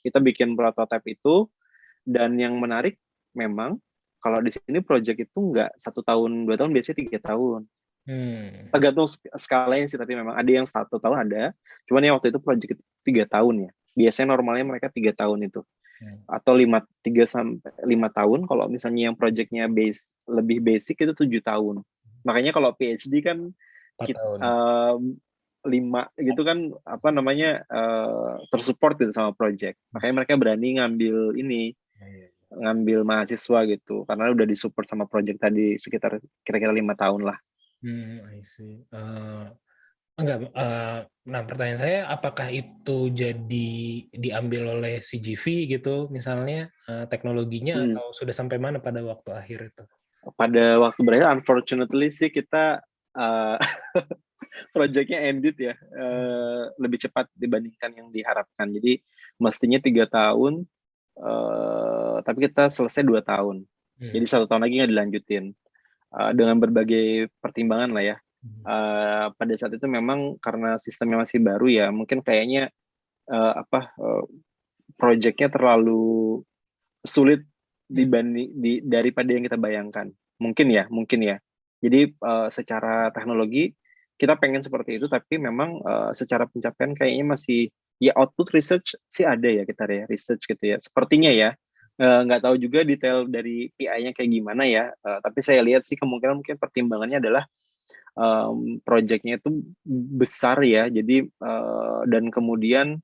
kita bikin prototype itu, dan yang menarik memang kalau di sini project itu nggak 1 tahun 2 tahun, biasanya 3 tahun. Tergantung skalanya sih, tapi memang ada yang 1 tahun ada, cuman yang waktu itu project itu 3 tahun ya. Biasanya normalnya mereka 3 tahun itu. Atau 3 sampai 5 tahun, kalau misalnya yang project-nya lebih basic itu 7 tahun. Makanya kalau PhD kan 4 tahun. 5 gitu kan apa namanya tersupport gitu sama project. Makanya mereka berani ngambil mahasiswa gitu karena udah disupport sama project tadi sekitar kira-kira 5 tahun lah. I see. Enggak, nah pertanyaan saya apakah itu jadi diambil oleh CGV gitu misalnya teknologinya atau sudah sampai mana pada waktu akhir itu? Pada waktu berakhir unfortunately sih kita project-nya ended ya lebih cepat dibandingkan yang diharapkan. Jadi mestinya 3 tahun tapi kita selesai 2 tahun. Jadi 1 tahun lagi nggak dilanjutin dengan berbagai pertimbangan lah ya. Pada saat itu memang karena sistemnya masih baru ya, mungkin kayaknya project-nya terlalu sulit daripada yang kita bayangkan. Mungkin ya. Jadi secara teknologi kita pengen seperti itu, tapi memang secara pencapaian kayaknya masih ya output research sih ada ya kita ya research gitu ya. Sepertinya ya. Nggak tahu juga detail dari PI-nya kayak gimana ya. Tapi saya lihat sih kemungkinan mungkin pertimbangannya adalah project-nya itu besar ya, jadi dan kemudian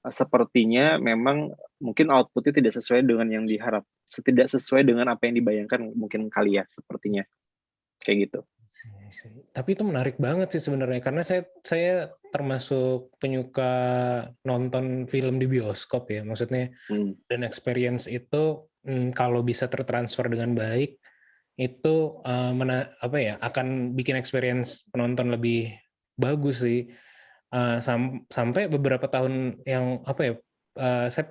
sepertinya memang mungkin output-nya tidak sesuai dengan yang diharap, tidak sesuai dengan apa yang dibayangkan mungkin kali ya, sepertinya kayak gitu. Tapi itu menarik banget sih sebenarnya karena saya termasuk penyuka nonton film di bioskop ya, maksudnya dan experience itu kalau bisa tertransfer dengan baik itu akan bikin experience penonton lebih bagus sih. Sampai beberapa tahun yang saya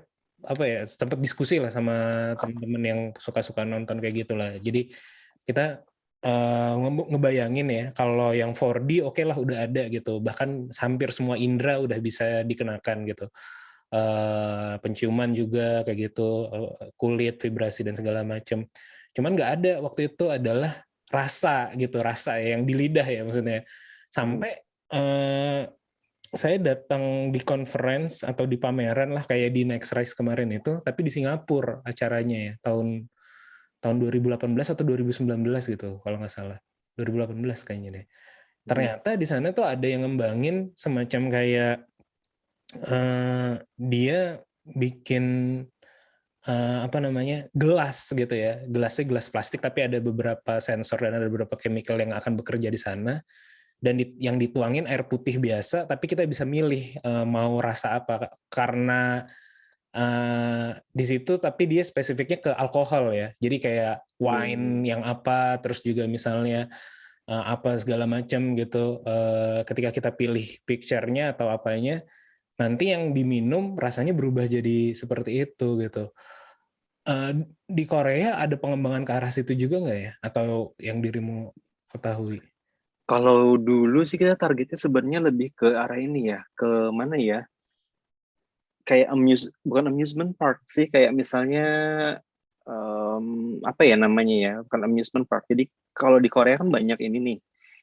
sempat diskusi lah sama teman-teman yang suka-suka nonton kayak gitulah. Jadi kita ngebayangin ya kalau yang 4D oke lah udah ada gitu, bahkan hampir semua indera udah bisa dikenakan gitu. Penciuman juga kayak gitu, kulit, vibrasi dan segala macam. Cuman nggak ada waktu itu adalah rasa yang di lidah ya maksudnya. Sampai saya datang di conference atau di pameran lah kayak di Next Rise kemarin itu, tapi di Singapura acaranya ya tahun tahun 2018 atau 2019 gitu kalau nggak salah, 2018 kayaknya deh. Ternyata di sana tuh ada yang ngembangin semacam kayak dia bikin apa namanya, gelas gitu ya, gelasnya gelas plastik tapi ada beberapa sensor dan ada beberapa chemical yang akan bekerja di sana, dan yang dituangin air putih biasa tapi kita bisa milih mau rasa apa, karena di situ tapi dia spesifiknya ke alkohol ya, jadi kayak wine yang apa, terus juga misalnya apa segala macam gitu, ketika kita pilih picture-nya atau apanya, nanti yang diminum rasanya berubah jadi seperti itu gitu. Di Korea ada pengembangan ke arah situ juga nggak ya? Atau yang dirimu ketahui? Kalau dulu sih kita targetnya sebenarnya lebih ke arah ini ya, ke mana ya? Kayak bukan amusement park sih, kayak misalnya apa ya namanya ya, bukan amusement park. Jadi kalau di Korea kan banyak ini nih,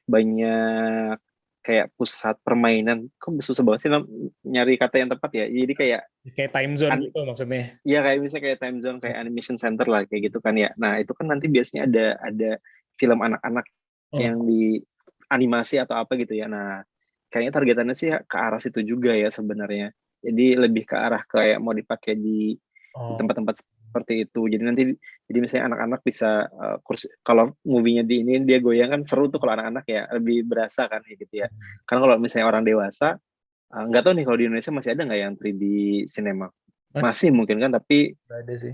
banyak kayak pusat permainan. Kok susah banget sih nyari kata yang tepat ya. Jadi kayak time zone gitu maksudnya? Iya, kayak misalnya kayak time zone, kayak animation center lah kayak gitu kan ya. Nah itu kan nanti biasanya ada film anak-anak yang di animasi atau apa gitu ya. Nah kayaknya targetannya sih ke arah situ juga ya sebenarnya. Jadi lebih ke arah kayak mau dipakai di tempat-tempat seperti itu. Jadi nanti misalnya anak-anak bisa kalau movie-nya di ini dia goyang kan seru tuh kalau anak-anak ya, lebih berasa kan gitu ya. Karena kalau misalnya orang dewasa nggak tahu nih kalau di Indonesia masih ada nggak yang 3D cinema. Masih mungkin kan, tapi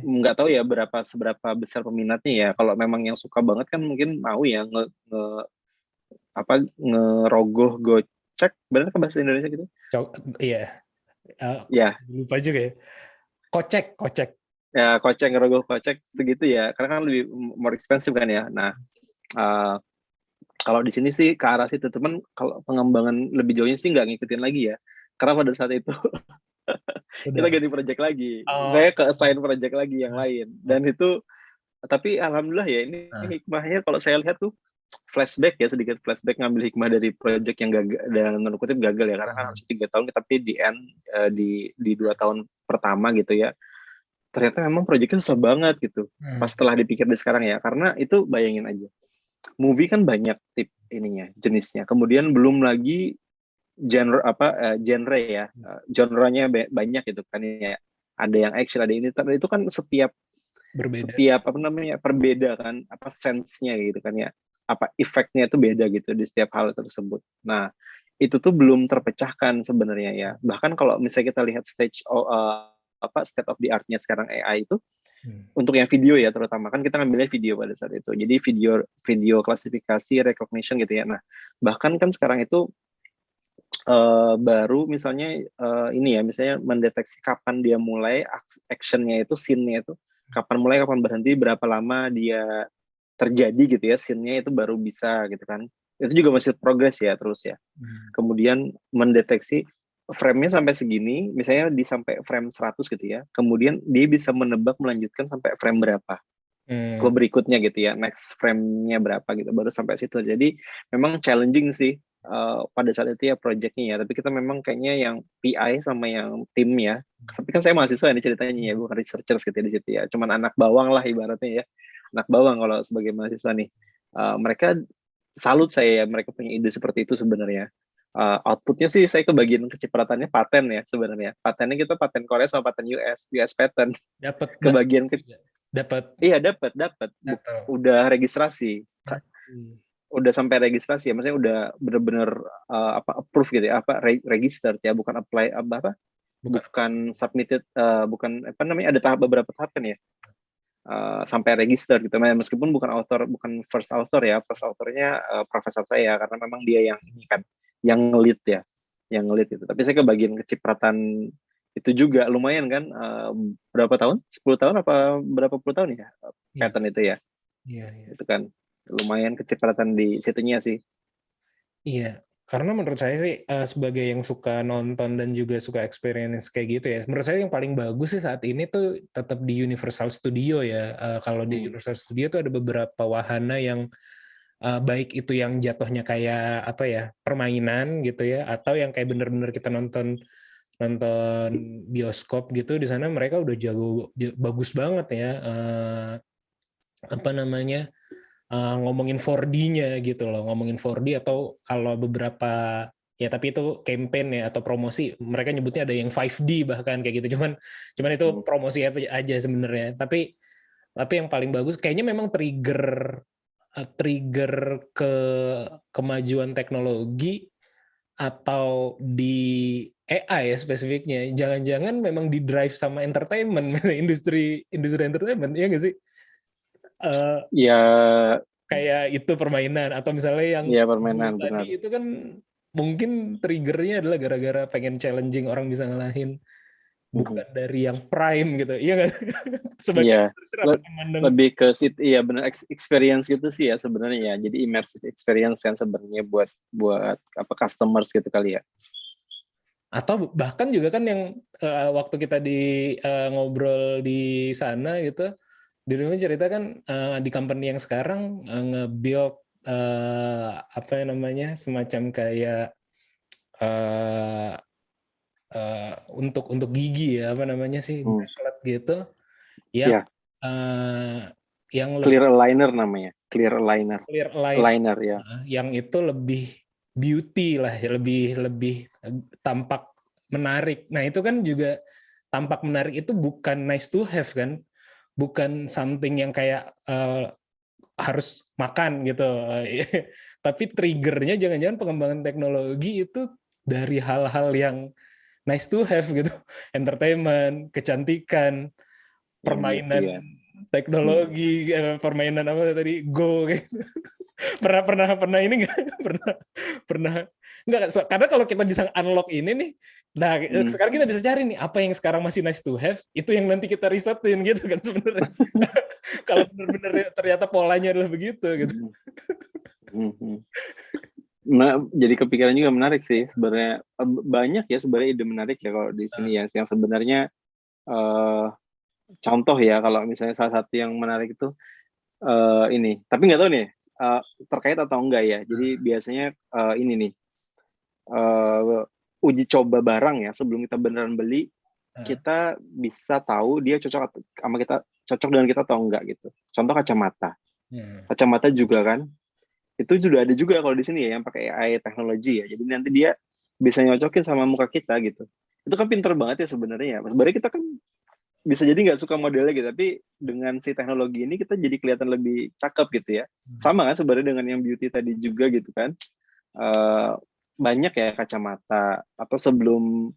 nggak tahu ya seberapa besar peminatnya ya. Kalau memang yang suka banget kan mungkin mau ya ngerogoh gocek, benar kan bahasa Indonesia gitu? Iya. Ya. Lupa juga ya. Kocek. Ya, ngerogoh kocek segitu ya. Karena kan lebih more expensive kan ya. Nah, kalau di sini sih ke arah situ, teman kalau pengembangan lebih jauhnya sih nggak ngikutin lagi ya. Karena pada saat itu kita ganti project lagi. Saya ke assign project lagi yang lain. Dan itu, tapi alhamdulillah ya ini hikmahnya kalau saya lihat tuh sedikit flashback ngambil hikmah dari project yang gagal, dan menurut kutip gagal ya, karena kan harus 3 tahun, tapi di end di 2 tahun pertama gitu ya, ternyata memang projectnya susah banget gitu. Pas setelah dipikir di sekarang ya, karena itu bayangin aja, movie kan banyak tip ininya, jenisnya, kemudian belum lagi genre ya, genre-nya banyak gitu kan ya, ada yang action, ada ini, tapi itu kan setiap apa namanya, perbeda kan, apa sense-nya gitu kan ya, apa efeknya itu beda gitu di setiap hal tersebut. Nah itu tuh belum terpecahkan sebenarnya ya. Bahkan kalau misalnya kita lihat state of the art-nya sekarang AI itu, untuk yang video ya terutama, kan kita ngambilnya video pada saat itu, jadi video klasifikasi recognition gitu ya. Nah bahkan kan sekarang itu baru misalnya ini ya, misalnya mendeteksi kapan dia mulai actionnya itu, scene-nya itu kapan mulai, kapan berhenti, berapa lama dia terjadi gitu ya, scene-nya itu baru bisa gitu kan. Itu juga masih progress ya terus ya. Kemudian mendeteksi frame-nya sampai segini, misalnya sampai frame 100 gitu ya, kemudian dia bisa menebak melanjutkan sampai frame berapa ke berikutnya gitu ya, next frame-nya berapa gitu, baru sampai situ. Jadi memang challenging sih pada saat itu ya project-nya ya, tapi kita memang kayaknya yang PI sama yang tim ya, tapi kan saya mahasiswa ini ceritanya ya, bukan researchers gitu ya di situ ya, cuman anak bawang lah ibaratnya ya, anak bawang kalau sebagai mahasiswa nih. Mereka salut saya ya, mereka punya ide seperti itu sebenarnya. Outputnya sih saya kebagian kecipratannya paten ya sebenarnya. Patennya kita paten Korea sama paten US patent. Dapat Iya, dapat. Udah registrasi. Udah sampai registrasi ya, maksudnya udah benar-benar approve gitu ya, registered ya, bukan apply bukan submitted, bukan apa namanya, ada beberapa tahap kan ya, sampai register gitu. Meskipun bukan first author ya, first authornya profesor saya, karena memang dia yang ini kan, yang ngelit itu. Tapi saya kebagian kecipratan itu juga lumayan kan, berapa tahun? 10 tahun apa berapa puluh tahun ya patent itu ya. Itu kan lumayan kecipratan di situnya sih. Iya, karena menurut saya sih sebagai yang suka nonton dan juga suka experience kayak gitu ya, menurut saya yang paling bagus sih saat ini tuh tetap di Universal Studio ya. Kalau di Universal Studio tuh ada beberapa wahana yang baik itu yang jatuhnya kayak apa ya, permainan gitu ya, atau yang kayak bener-bener kita nonton bioskop gitu. Di sana mereka udah bagus banget ya apa namanya, ngomongin 4D-nya gitu loh, ngomongin 4D atau kalau beberapa ya tapi itu campaign ya atau promosi mereka nyebutnya ada yang 5D bahkan kayak gitu, cuman itu promosi aja sebenarnya. Tapi yang paling bagus kayaknya memang trigger ke kemajuan teknologi atau di AI ya spesifiknya, jangan-jangan memang di drive sama entertainment, industri entertainment, ya nggak sih? Ya, Kayak itu permainan atau misalnya yang ya permainan benar. tadi itu kan mungkin triggernya adalah gara-gara pengen challenging orang bisa ngalahin, bukan dari yang prime gitu, iya nggak? Sebagai Lebih ke iya benar experience gitu sih ya sebenarnya ya. Jadi immersive experience kan sebenarnya buat apa customers gitu kali ya. Atau bahkan juga kan yang waktu kita ngobrol di sana gitu, Dirima cerita kan di company yang sekarang nge-build apa namanya semacam kayak untuk gigi ya, apa namanya sih, bracelet gitu yang yang clear aligner namanya, clear aligner ya. Yang itu lebih beauty lah, lebih tampak menarik. Nah itu kan juga tampak menarik itu bukan nice to have kan, bukan something yang kayak harus makan gitu. Tapi triggernya jangan-jangan pengembangan teknologi itu dari hal-hal yang nice to have gitu, entertainment, kecantikan, permainan teknologi, permainan apa tadi, Go gitu. pernah ini nggak? pernah nggak? Karena kalau kita bisa unlock ini nih, nah sekarang kita bisa cari nih apa yang sekarang masih nice to have, itu yang nanti kita risetin gitu kan sebenarnya. Kalau benar-benar ternyata polanya adalah begitu gitu. Nah, jadi kepikiran juga menarik sih sebenarnya, banyak ya sebenarnya ide menarik ya kalau di sini ya, yang sebenarnya contoh ya kalau misalnya salah satu yang menarik itu ini, tapi nggak tahu nih terkait atau enggak ya. Jadi biasanya ini nih uji coba barang ya sebelum kita beneran beli, kita bisa tahu dia cocok sama kita, cocok dengan kita atau enggak gitu. Contoh kacamata juga kan, itu sudah ada juga kalau di sini ya yang pakai AI teknologi ya. Jadi nanti dia bisa nyocokin sama muka kita gitu. Itu kan pinter banget ya sebenarnya. Sebenarnya kita kan bisa jadi nggak suka modelnya gitu, tapi dengan si teknologi ini kita jadi kelihatan lebih cakep gitu ya. Sama kan sebenarnya dengan yang beauty tadi juga gitu kan. Banyak ya kacamata atau sebelum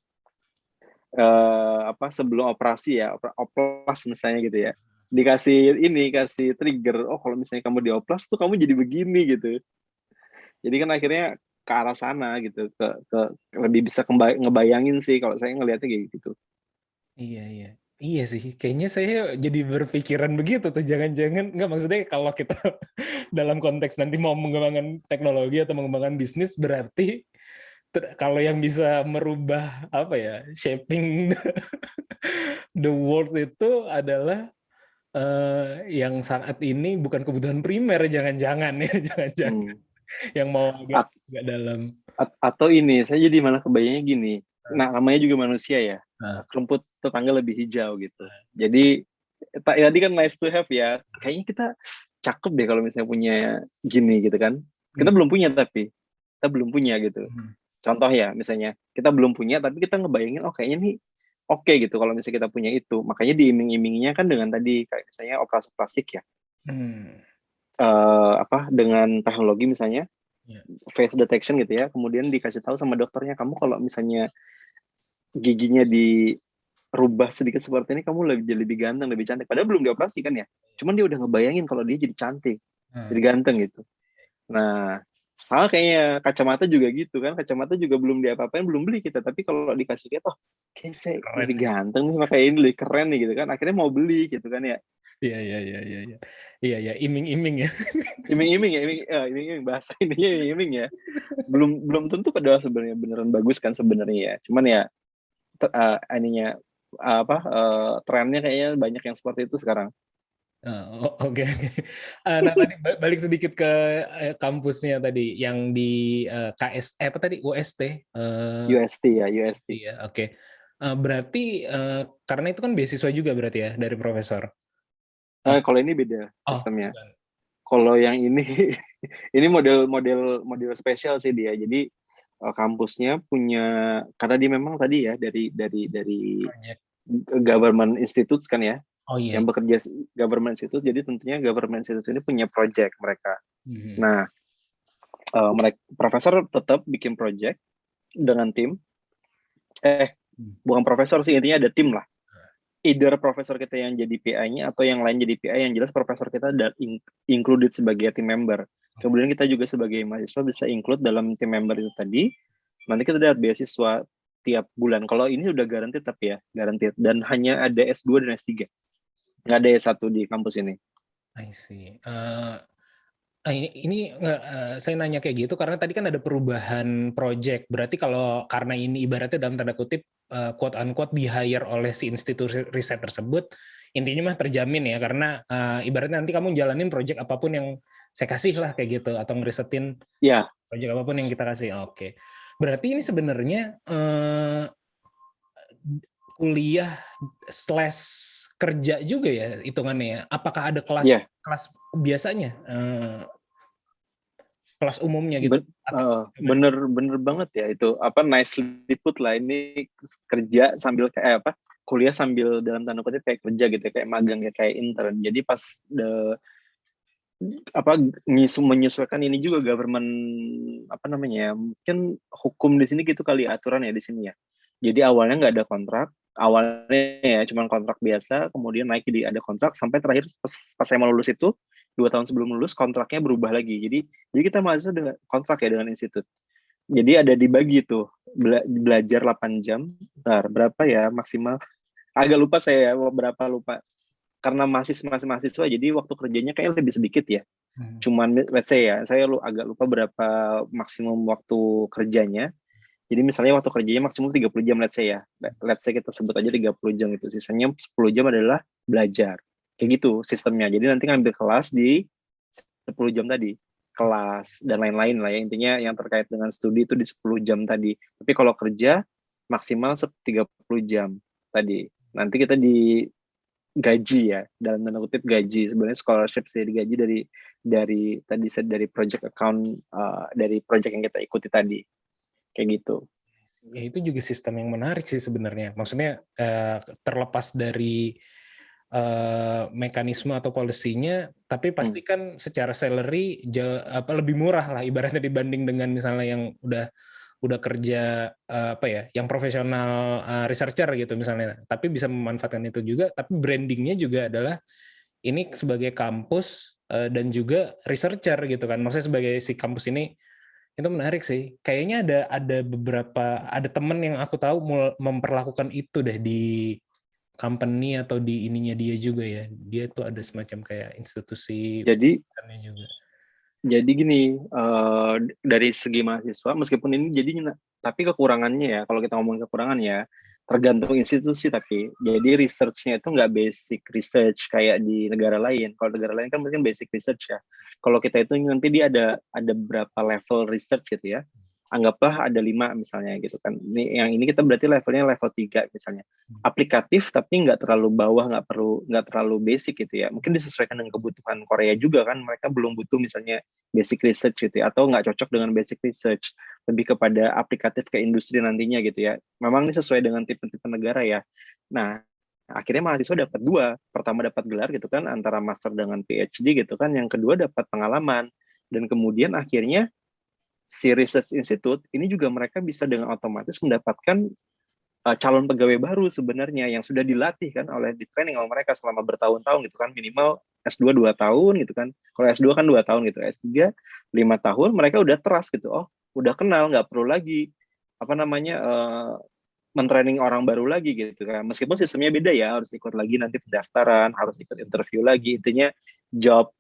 sebelum operasi ya, oplas misalnya gitu ya, kasih trigger, oh kalau misalnya kamu di oplas tuh kamu jadi begini gitu. Jadi kan akhirnya ke arah sana gitu, ke lebih bisa ngebayangin sih kalau saya ngelihatnya kayak gitu. Iya sih, kayaknya saya jadi berpikiran begitu tuh, jangan-jangan, nggak maksudnya kalau kita dalam konteks nanti mau mengembangkan teknologi atau mengembangkan bisnis, berarti kalau yang bisa merubah apa ya, shaping the world itu adalah yang saat ini bukan kebutuhan primer, jangan-jangan ya, jangan-jangan yang mau agak dalam. Atau ini, saya jadi malah kebayangnya gini, nah namanya juga manusia ya, rumput tetangga lebih hijau gitu. Jadi tadi kan nice to have ya, kayaknya kita cakep deh kalau misalnya punya gini gitu kan. Kita belum punya tapi kita belum punya gitu. Contoh ya misalnya kita belum punya tapi kita ngebayangin oh kayaknya nih oke gitu kalau misalnya kita punya itu. Makanya diiming-iminginya kan dengan tadi kayak misalnya operasi plastik ya. Dengan teknologi misalnya face detection gitu ya, kemudian dikasih tahu sama dokternya, kamu kalau misalnya giginya dirubah sedikit seperti ini, kamu lebih ganteng, lebih cantik. Padahal belum dioperasi kan ya, cuman dia udah ngebayangin kalau dia jadi cantik, jadi ganteng gitu. Nah, sama kayaknya kacamata juga gitu kan, kacamata juga belum diapa-apain, belum beli kita, tapi kalau dikasih lihat, oh kayaknya saya lebih ganteng nih, makanya ini lebih keren nih gitu kan, akhirnya mau beli gitu kan ya. Iya, iming-iming ya. Iming-iming bahasa ininya iming-iming ya. Belum tentu padahal sebenarnya beneran bagus kan sebenarnya ya. Cuman ya trennya kayaknya banyak yang seperti itu sekarang. Oke. Nah tadi balik sedikit ke kampusnya tadi yang di UST. UST ya. Iya, oke. Berarti karena itu kan beasiswa juga berarti ya dari profesor. Kalau ini beda Oh, sistemnya. bukan. Kalau yang ini ini model spesial sih dia. Jadi kampusnya punya, karena dia memang tadi ya dari Project. government institutes kan ya, Oh iya. yang bekerja government institutes. Jadi tentunya government institutes ini punya project mereka. Mhm. Nah, mereka profesor tetap bikin project dengan tim. Bukan profesor sih, intinya ada tim lah. Either profesor kita yang jadi PI-nya atau yang lain jadi PI, yang jelas profesor kita included sebagai team member. Kemudian kita juga sebagai mahasiswa bisa include dalam team member itu tadi. Nanti kita dapat beasiswa tiap bulan. Kalau ini udah garanti tapi ya, garanti. Dan hanya ada S2 dan S3. Nggak ada S1 di kampus ini. I see. Ini saya nanya kayak gitu karena tadi kan ada perubahan project. Berarti kalau karena ini ibaratnya dalam tanda kutip quote unquote di hire oleh si institusi riset tersebut, intinya mah terjamin ya karena ibaratnya nanti kamu jalanin project apapun yang saya kasih lah kayak gitu atau ngerisetin Ya, project apapun yang kita kasih. Oke. Berarti ini sebenarnya kuliah / kerja juga ya hitungannya ya. Apakah ada kelas ya. kelas biasanya? Kelas umumnya gitu. Bener banget ya itu, apa, nicely put lah. Ini kerja sambil kayak apa, kuliah sambil dalam tanda kutip kayak kerja gitu, kayak magang ya, kayak intern. Jadi pas menyesuaikan ini juga government, apa namanya ya, mungkin hukum di sini gitu kali, aturan ya di sini ya. Jadi awalnya nggak ada kontrak, awalnya ya cuma kontrak biasa, kemudian naik jadi ada kontrak, sampai terakhir pas saya mau lulus itu 2 tahun sebelum lulus kontraknya berubah lagi. Jadi kita mahasiswa dengan kontrak ya dengan institut. Jadi ada dibagi tuh, belajar 8 jam. Bentar, berapa ya maksimal? Agak lupa saya, berapa lupa. Karena masih mahasiswa, jadi waktu kerjanya kayak lebih sedikit ya. Cuman let's say ya, saya agak lupa berapa maksimum waktu kerjanya. Jadi misalnya waktu kerjanya maksimum 30 jam, let's say ya. Let's say kita sebut aja 30 jam itu. Sisanya 10 jam adalah belajar. Kayak gitu sistemnya. Jadi nanti ngambil kelas di 10 jam tadi. Kelas dan lain-lain lah ya. Intinya yang terkait dengan studi itu di 10 jam tadi. Tapi kalau kerja maksimal 30 jam tadi. Nanti kita digaji ya, dalam tanda kutip gaji. Sebenarnya scholarship sih digaji dari project account, dari project yang kita ikuti tadi. Kayak gitu. Ya, itu juga sistem yang menarik sih sebenarnya. Maksudnya terlepas dari mekanisme atau polisinya, tapi pasti kan secara salary lebih murah lah ibaratnya dibanding dengan misalnya yang udah kerja yang profesional researcher gitu misalnya. Tapi bisa memanfaatkan itu juga. Tapi brandingnya juga adalah ini sebagai kampus dan juga researcher gitu kan. Maksudnya sebagai si kampus ini. Itu menarik sih. Kayaknya ada temen yang aku tahu memperlakukan itu deh di company atau di ininya dia juga ya. Dia tuh ada semacam kayak institusi Jadi juga. Jadi gini, dari segi mahasiswa, meskipun ini tapi kekurangannya ya, kalau kita ngomong kekurangan ya, tergantung institusi tapi. Jadi research-nya itu nggak basic research kayak di negara lain. Kalau negara lain kan mungkin basic research ya. Kalau kita itu nanti dia ada berapa level research gitu ya. Anggaplah ada 5 misalnya gitu kan. Yang ini kita berarti levelnya level 3 misalnya. Aplikatif tapi nggak terlalu bawah, nggak terlalu basic gitu ya. Mungkin disesuaikan dengan kebutuhan Korea juga kan. Mereka belum butuh misalnya basic research gitu ya, atau nggak cocok dengan basic research, lebih kepada aplikatif ke industri nantinya gitu ya. Memang ini sesuai dengan tipe-tipe negara ya. Nah, akhirnya mahasiswa dapat 2. Pertama dapat gelar gitu kan, antara master dengan PhD gitu kan. Yang kedua dapat pengalaman. Dan kemudian akhirnya si research institute ini juga mereka bisa dengan otomatis mendapatkan calon pegawai baru sebenarnya yang sudah dilatih kan di training oleh mereka selama bertahun-tahun gitu kan, minimal S2 2 tahun gitu kan. Kalau S2 kan 2 tahun gitu, S3 5 tahun, mereka udah trust gitu. Oh, udah kenal, nggak perlu lagi mentraining orang baru lagi gitu kan. Meskipun sistemnya beda ya, harus ikut lagi nanti pendaftaran, harus ikut interview lagi. Intinya job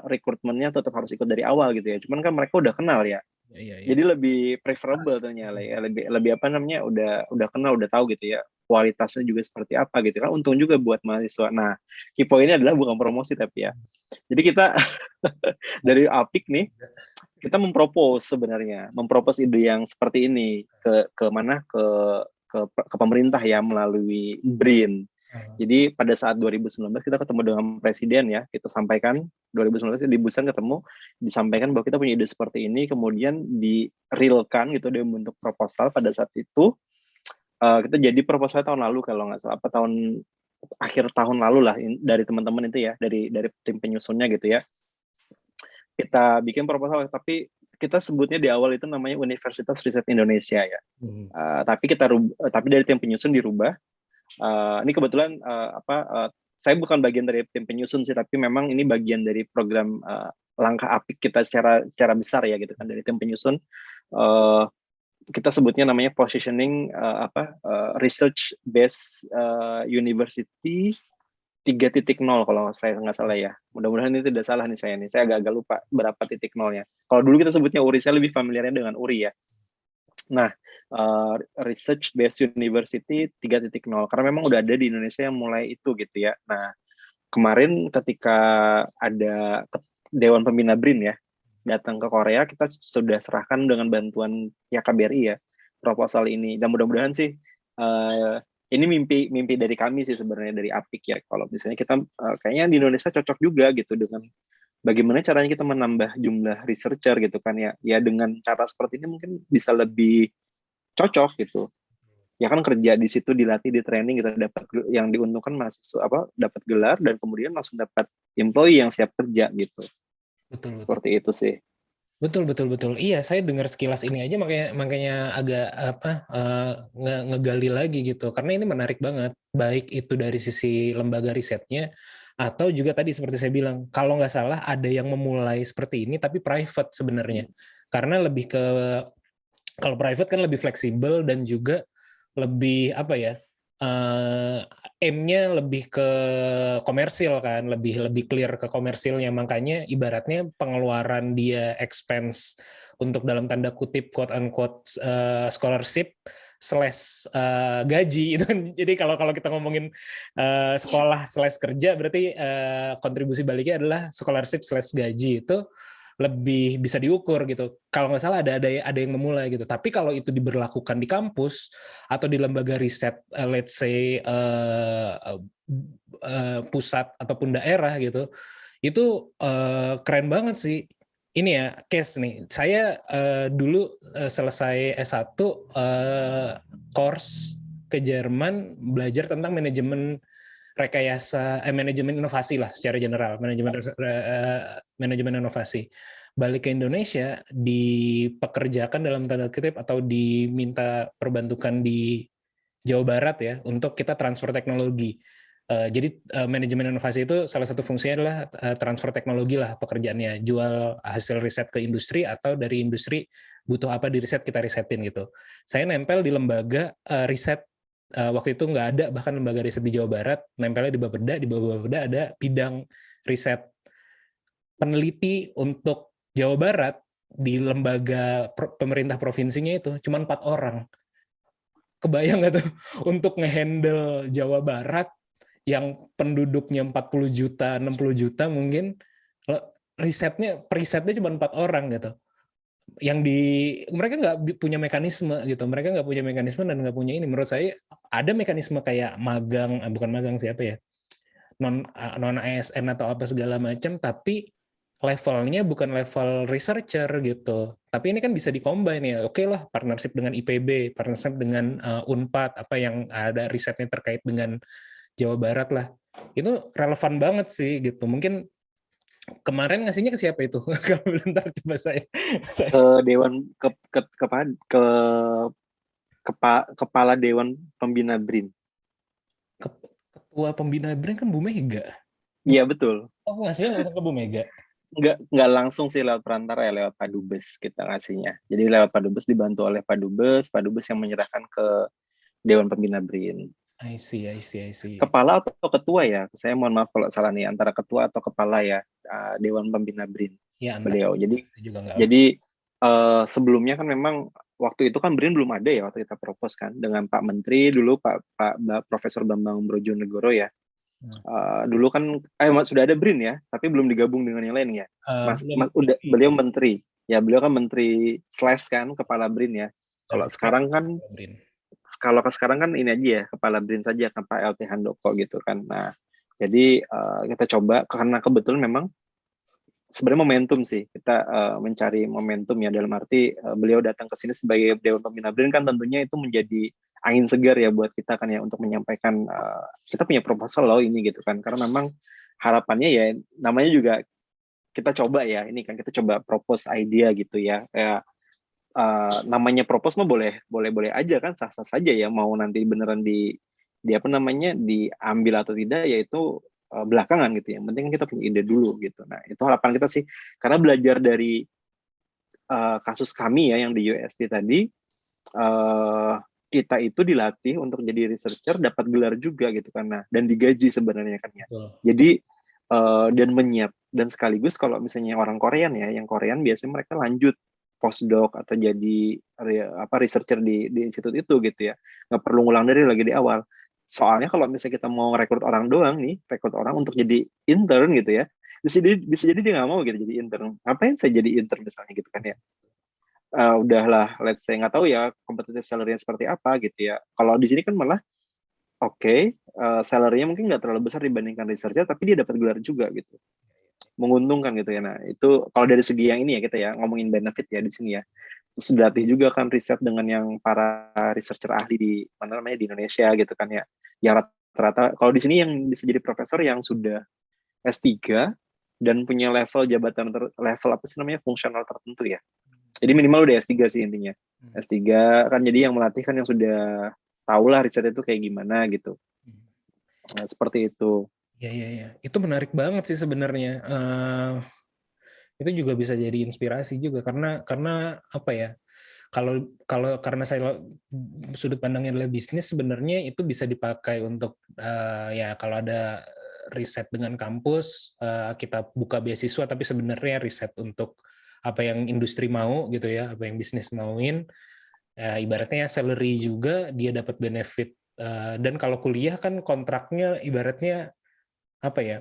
rekrutmennya tetap harus ikut dari awal gitu ya. Cuman kan mereka udah kenal ya. Iya. Jadi lebih preferable ternyata ya, lebih udah kenal, udah tahu gitu ya, kualitasnya juga seperti apa gitu kan. Untung juga buat mahasiswa. Nah, key point-nya adalah bukan promosi tapi ya. Jadi kita dari Apik nih, kita mempropose ide yang seperti ini ke pemerintah ya, melalui BRIN. Jadi pada saat 2019 kita ketemu dengan presiden ya, kita sampaikan 2019 di Busan ketemu, disampaikan bahwa kita punya ide seperti ini, kemudian di-realkan gitu, dia membentuk proposal pada saat itu. Kita jadi proposal tahun lalu kalau nggak salah, akhir tahun lalu lah dari teman-teman itu ya, dari tim penyusunnya gitu ya. Kita bikin proposal, tapi kita sebutnya di awal itu namanya Universitas Riset Indonesia ya. Tapi dari tim penyusun dirubah. Ini kebetulan saya bukan bagian dari tim penyusun sih, tapi memang ini bagian dari program langkah apik kita secara besar ya gitu kan, dari tim penyusun. Kita sebutnya namanya positioning research based university 3.0 kalau saya nggak salah ya. Mudah-mudahan ini tidak salah nih saya agak-agak lupa berapa titik nolnya. Kalau dulu kita sebutnya URI, saya lebih familiarnya dengan URI ya. Nah, research based university 3.0 karena memang udah ada di Indonesia yang mulai itu gitu ya. Nah, kemarin ketika ada Dewan Pembina BRIN ya datang ke Korea, kita sudah serahkan dengan bantuan ya KBRI ya proposal ini, dan mudah-mudahan sih ini mimpi dari kami sih sebenarnya, dari APIK ya, kalau misalnya kita kayaknya di Indonesia cocok juga gitu dengan bagaimana caranya kita menambah jumlah researcher gitu kan ya dengan cara seperti ini mungkin bisa lebih cocok gitu ya kan, kerja di situ, dilatih, di training, kita dapat yang diuntungkan mahasiswa dapat gelar dan kemudian langsung dapat employee yang siap kerja gitu. Betul. Seperti itu sih. Betul. Iya, saya dengar sekilas ini aja makanya agak ngegali lagi gitu. Karena ini menarik banget, baik itu dari sisi lembaga risetnya atau juga tadi seperti saya bilang, kalau nggak salah ada yang memulai seperti ini tapi private sebenarnya. Karena lebih ke, kalau private kan lebih fleksibel dan juga lebih aim-nya lebih ke komersil kan, lebih clear ke komersilnya, makanya ibaratnya pengeluaran dia expense untuk dalam tanda kutip quote unquote scholarship / gaji itu. Jadi kalau kita ngomongin sekolah / kerja berarti kontribusi baliknya adalah scholarship / gaji, itu lebih bisa diukur gitu. Kalau nggak salah ada yang memulai gitu. Tapi kalau itu diberlakukan di kampus atau di lembaga riset, let's say pusat ataupun daerah gitu, itu keren banget sih. Ini ya case nih. Saya dulu selesai S1 course ke Jerman belajar tentang manajemen manajemen inovasi lah secara general, manajemen inovasi. Balik ke Indonesia, dipekerjakan dalam tanda kutip atau diminta perbantukan di Jawa Barat ya untuk kita transfer teknologi. Jadi manajemen inovasi itu salah satu fungsinya adalah transfer teknologi lah pekerjaannya, jual hasil riset ke industri atau dari industri butuh apa di riset kita risetin gitu. Saya nempel di lembaga riset. Waktu itu nggak ada bahkan lembaga riset di Jawa Barat, nempelnya di Bapeda. Di Bapeda ada bidang riset peneliti untuk Jawa Barat di lembaga pemerintah provinsinya itu cuma 4 orang. Kebayang nggak tuh untuk ngehandle Jawa Barat yang penduduknya 40 juta, 60 juta mungkin, perisetnya cuma 4 orang gitu. Mereka nggak punya mekanisme gitu, mereka nggak punya mekanisme dan nggak punya ini. Menurut saya ada mekanisme kayak magang, bukan magang siapa ya, non ASN atau apa segala macam, tapi levelnya bukan level researcher gitu. Tapi ini kan bisa di-combine ya. Oke lah, partnership dengan IPB, partnership dengan Unpad, apa yang ada risetnya terkait dengan Jawa Barat lah. Itu relevan banget sih gitu. Mungkin kemarin ngasihnya ke siapa itu? Bentar coba saya. Dewan kepala Dewan Pembina BRIN. Ketua Pembina BRIN kan Bu Mega. Iya betul. Oh, ngasihnya langsung ke Bu Mega. Enggak langsung sih lewat perantara ya, lewat Pak Dubes kita ngasihnya. Jadi lewat Pak Dubes, dibantu oleh Pak Dubes yang menyerahkan ke Dewan Pembina BRIN. I see. Kepala atau ketua ya? Saya mohon maaf kalau salah nih, antara ketua atau kepala ya Dewan Pembina BRIN. Ya, beliau. Jadi sebelumnya kan memang waktu itu kan BRIN belum ada ya waktu kita propose kan dengan Pak Menteri dulu, Pak Profesor Bambang Brojonegoro ya. Dulu kan sudah ada BRIN ya, tapi belum digabung dengan yang lain ya. Beliau menteri. Ya, beliau kan menteri / kan kepala BRIN ya. Kalau sekarang kan kalau sekarang kan ini aja ya, kepala BRIN saja kan Pak LT Handoko gitu kan. Nah, jadi kita coba karena kebetulan memang sebenarnya momentum sih, kita mencari momentum ya, dalam arti beliau datang ke sini sebagai Dewan Pembina BRIN kan tentunya itu menjadi angin segar ya buat kita kan ya, untuk menyampaikan kita punya proposal loh ini gitu kan, karena memang harapannya ya namanya juga kita coba ya, ini kan kita coba propose idea gitu ya, kayak namanya propose mah boleh aja kan, sah-sah saja ya, mau nanti beneran di apa namanya diambil atau tidak yaitu belakangan gitu ya, yang penting kita punya ide dulu gitu. Nah itu harapan kita sih, karena belajar dari kasus kami ya yang di USD tadi, kita itu dilatih untuk jadi researcher, dapat gelar juga gitu kan, nah, dan digaji sebenarnya kan ya. Jadi dan sekaligus kalau misalnya orang Korean ya, yang Korean biasanya mereka lanjut postdoc atau jadi researcher di institut itu gitu ya, nggak perlu ngulang dari lagi di awal. Soalnya kalau misalnya kita mau rekrut orang doang nih, rekrut orang untuk jadi intern gitu ya, bisa jadi dia nggak mau gitu jadi intern. Ngapain saya jadi intern misalnya gitu kan ya. Udahlah, let's say nggak tahu ya competitive salary-nya seperti apa gitu ya. Kalau di sini kan malah salary-nya mungkin nggak terlalu besar dibandingkan researcher, tapi dia dapat gelar juga gitu. Menguntungkan gitu ya. Nah itu kalau dari segi yang ini ya, kita ya ngomongin benefit ya di sini ya. Terus dilatih juga kan riset dengan yang para researcher ahli di mana namanya di Indonesia gitu kan ya. Yang rata-rata kalau di sini yang bisa jadi profesor yang sudah S3 dan punya level jabatan level apa sih namanya fungsional tertentu ya. Jadi minimal udah S3 sih intinya. S3 kan, jadi yang melatih kan yang sudah tahulah riset itu kayak gimana gitu. Nah, seperti itu. Ya. Itu menarik banget sih sebenarnya. Itu juga bisa jadi inspirasi juga karena apa ya? Kalau karena saya sudut pandangnya adalah bisnis, sebenarnya itu bisa dipakai untuk ya kalau ada riset dengan kampus, kita buka beasiswa, tapi sebenarnya riset untuk apa yang industri mau gitu ya, apa yang bisnis mauin. Ibaratnya salary juga, dia dapat benefit. Dan kalau kuliah kan kontraknya ibaratnya apa ya,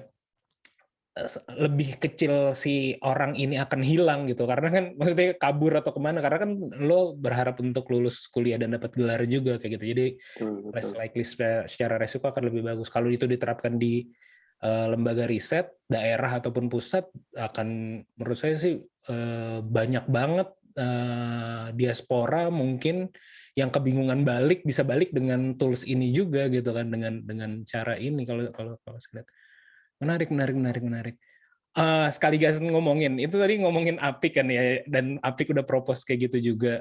lebih kecil si orang ini akan hilang gitu, karena kan maksudnya kabur atau kemana, karena kan lo berharap untuk lulus kuliah dan dapat gelar juga kayak gitu, jadi less likely secara resiko akan lebih bagus. Kalau itu diterapkan di lembaga riset daerah ataupun pusat, akan menurut saya sih banyak banget diaspora mungkin yang kebingungan bisa balik dengan tools ini juga gitu kan, dengan cara ini. Kalau saya lihat menarik. Sekaligus ngomongin itu tadi, ngomongin Apik kan ya, dan Apik udah propose kayak gitu juga.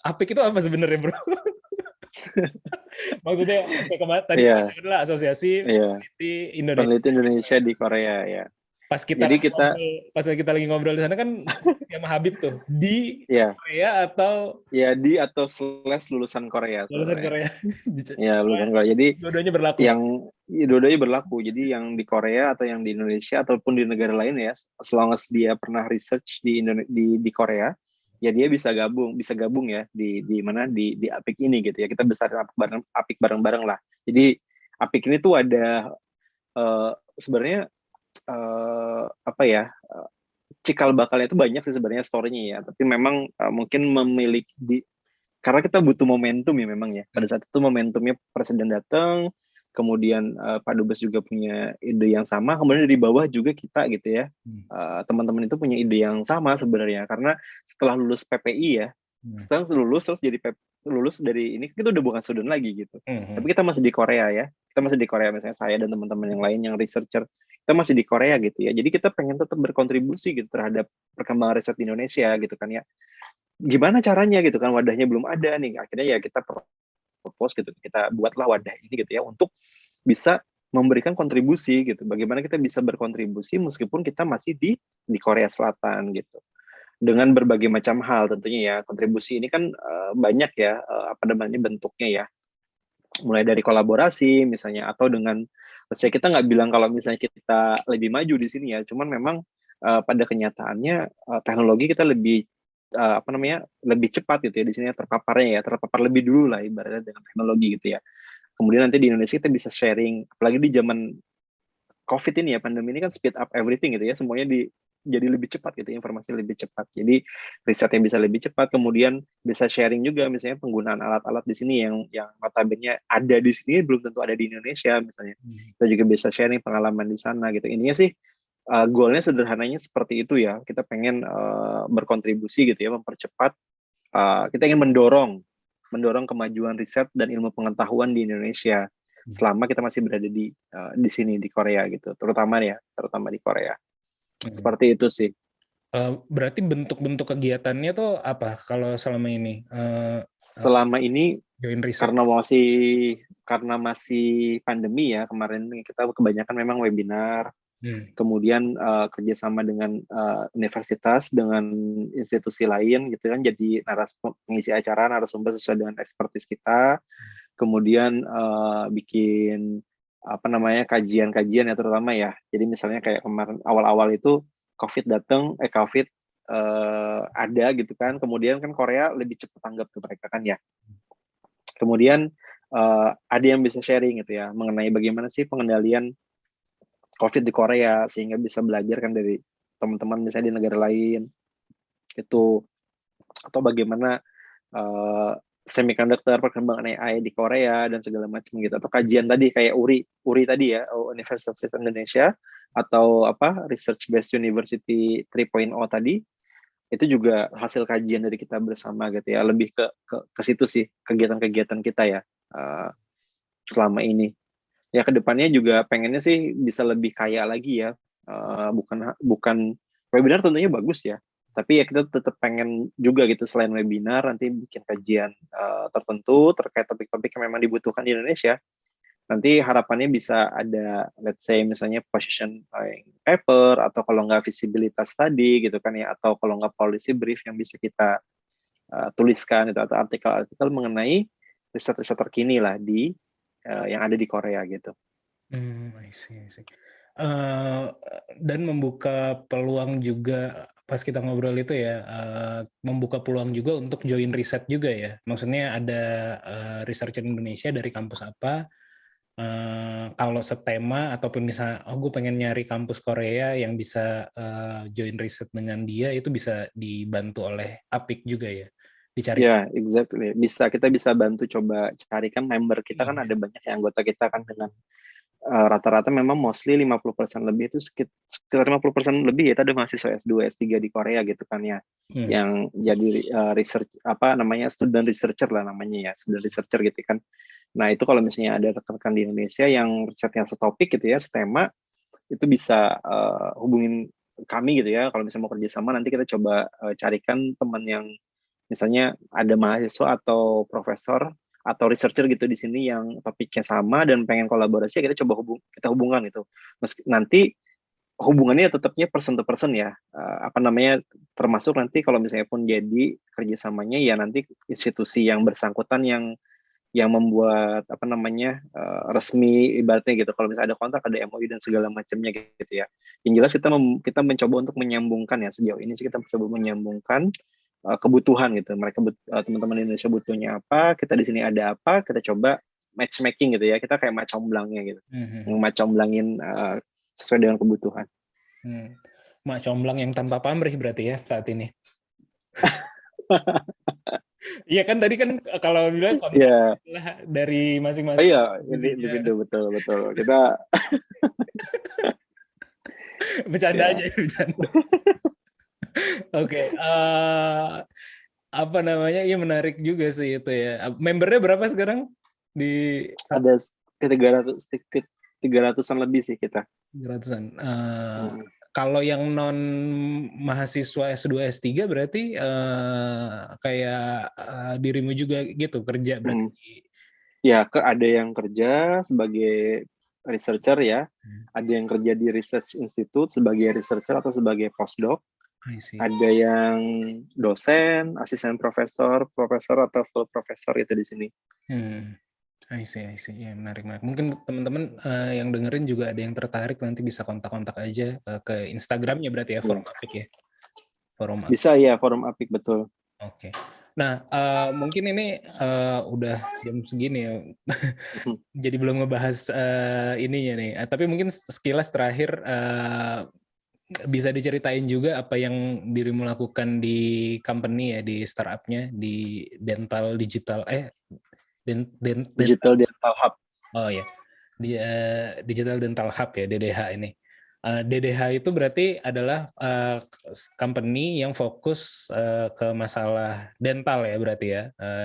Apik itu apa sebenarnya, bro? Maksudnya tadi adalah Asosiasi Peneliti Indonesia di Korea ya. Pas kita lagi ngobrol di sana kan sama Habib tuh di Korea atau lulusan Korea. Lulusan Korea. Ya, lulusan Korea. Jadi dua-duanya berlaku. Dua-duanya berlaku. Jadi yang di Korea atau yang di Indonesia ataupun di negara lain ya, selama dia pernah research di Korea, ya dia bisa gabung ya di mana di Apik ini gitu ya. Kita besarin Apik bareng-bareng lah. Jadi Apik ini tuh ada sebenarnya cikal bakalnya itu banyak sih sebenarnya story-nya ya, tapi memang mungkin memiliki karena kita butuh momentum ya memang ya. Pada saat itu momentumnya presiden datang, kemudian Pak Dubes juga punya ide yang sama, kemudian dari bawah juga kita gitu ya, teman-teman itu punya ide yang sama sebenarnya, karena setelah lulus PPI ya, setelah lulus terus jadi lulus dari ini, kita udah bukan student lagi gitu, tapi kita masih di Korea ya, misalnya saya dan teman-teman yang lain yang researcher, kita masih di Korea gitu ya, jadi kita pengen tetap berkontribusi gitu terhadap perkembangan riset di Indonesia gitu kan ya. Gimana caranya gitu kan, wadahnya belum ada nih, akhirnya ya kita propose gitu, kita buatlah wadah ini gitu ya untuk bisa memberikan kontribusi gitu. Bagaimana kita bisa berkontribusi meskipun kita masih di Korea Selatan gitu. Dengan berbagai macam hal tentunya ya. Kontribusi ini kan banyak ya bentuknya ya. Mulai dari kolaborasi misalnya, atau dengan kita nggak bilang kalau misalnya kita lebih maju di sini ya, cuman memang pada kenyataannya teknologi kita lebih lebih cepat gitu ya di sini terpapar lebih dulu lah ibaratnya dengan teknologi gitu ya. Kemudian nanti di Indonesia kita bisa sharing, apalagi di zaman COVID ini ya, pandemi ini kan speed up everything gitu ya, semuanya jadi lebih cepat gitu, informasi lebih cepat. Jadi risetnya bisa lebih cepat, kemudian bisa sharing juga misalnya penggunaan alat-alat di sini yang notabene ada di sini belum tentu ada di Indonesia misalnya. Kita juga bisa sharing pengalaman di sana gitu. Ininya sih goalnya sederhananya seperti itu ya. Kita pengen berkontribusi gitu ya, mempercepat. Kita ingin mendorong kemajuan riset dan ilmu pengetahuan di Indonesia selama kita masih berada di sini di Korea gitu, terutama di Korea. Seperti itu sih. Berarti bentuk-bentuk kegiatannya tuh apa kalau selama ini? Selama ini Join riset. karena masih pandemi ya, kemarin kita kebanyakan memang webinar. Kemudian kerjasama dengan universitas, dengan institusi lain gitu kan, jadi pengisi acara narasumber sesuai dengan ekspertis kita. Kemudian bikin kajian-kajian ya terutama ya. Jadi misalnya kayak kemarin awal-awal itu COVID ada gitu kan. Kemudian kan Korea lebih cepat tanggap ke mereka kan ya. Kemudian ada yang bisa sharing gitu ya mengenai bagaimana sih pengendalian COVID di Korea sehingga bisa belajar kan dari teman-teman misalnya di negara lain itu, atau bagaimana semiconductor, perkembangan AI di Korea dan segala macam gitu, atau kajian tadi kayak URI tadi ya, Universitas Indonesia, atau Research Based University 3.0 tadi, itu juga hasil kajian dari kita bersama gitu ya, lebih ke situ sih kegiatan-kegiatan kita ya selama ini. Ya kedepannya juga pengennya sih bisa lebih kaya lagi ya, bukan webinar tentunya bagus ya, tapi ya kita tetap pengen juga gitu selain webinar nanti bikin kajian tertentu terkait topik-topik yang memang dibutuhkan di Indonesia. Nanti harapannya bisa ada let's say misalnya position paper, atau kalau nggak visibilitas study gitu kan ya, atau kalau nggak policy brief yang bisa kita tuliskan itu, atau artikel-artikel mengenai riset-riset terkini lah yang ada di Korea gitu. I see. Dan membuka peluang juga pas kita ngobrol itu ya, membuka peluang juga untuk join riset juga ya. Maksudnya ada researcher Indonesia dari kampus apa, kalau setema ataupun misalnya gue pengen nyari kampus Korea yang bisa join riset dengan dia, itu bisa dibantu oleh APIK juga ya. Dicari. Ya, exactly. Kita bisa bantu coba carikan member kita kan ada banyak yang anggota kita kan dengan rata-rata memang mostly 50% lebih itu sekitar 50% lebih ya itu ada mahasiswa S2, S3 di Korea gitu kan ya. Yang jadi research student researcher lah namanya ya, student researcher gitu kan. Nah, itu kalau misalnya ada rekan-rekan di Indonesia yang risetnya setopik gitu ya, setema, itu bisa hubungin kami gitu ya. Kalau misalnya mau kerjasama nanti kita coba carikan teman yang misalnya ada mahasiswa atau profesor atau researcher gitu di sini yang topiknya sama dan pengen kolaborasi, kita coba kita hubungkan gitu. Nanti hubungannya tetapnya person to person ya, termasuk nanti kalau misalnya pun jadi kerjasamanya ya nanti institusi yang bersangkutan yang membuat resmi ibaratnya gitu. Kalau misalnya ada kontrak, ada MOU dan segala macamnya gitu ya. Yang jelas kita mencoba untuk menyambungkan ya, sejauh ini sih kita mencoba menyambungkan kebutuhan gitu. Teman-teman Indonesia butuhnya apa, kita di sini ada apa, kita coba matchmaking gitu ya. Kita kayak macomblangnya gitu. Macomblangin sesuai dengan kebutuhan. Macomblang yang tanpa pamrih berarti ya saat ini. Iya kan tadi kan kalau bilang kontrak dari masing-masing. Iya, individu betul. Kita bercanda aja, bercanda. Oke, iya menarik juga sih itu ya. Membernya berapa sekarang? Ada 300-an lebih sih kita. 300-an. Kalau yang non mahasiswa S2, S3 berarti kayak dirimu juga gitu kerja berarti? Ya, ada yang kerja sebagai researcher ya, ada yang kerja di research institute sebagai researcher atau sebagai postdoc. Ada yang dosen, asisten profesor atau full profesor itu di sini. I see. Ya, menarik. Mungkin teman-teman yang dengerin juga ada yang tertarik, nanti bisa kontak-kontak aja ke Instagramnya berarti ya, Forum APIK ya? Forum APIK. Bisa ya, Forum APIK, betul. Oke. Nah, mungkin ini udah jam segini ya, jadi belum ngebahas ininya nih. Tapi mungkin sekilas terakhir, bisa diceritain juga apa yang dirimu lakukan di company ya, di startupnya, di dental digital Digital Dental Hub. oh ya, di Digital Dental Hub ya, DDH ini. DDH itu berarti adalah company yang fokus ke masalah dental ya berarti ya,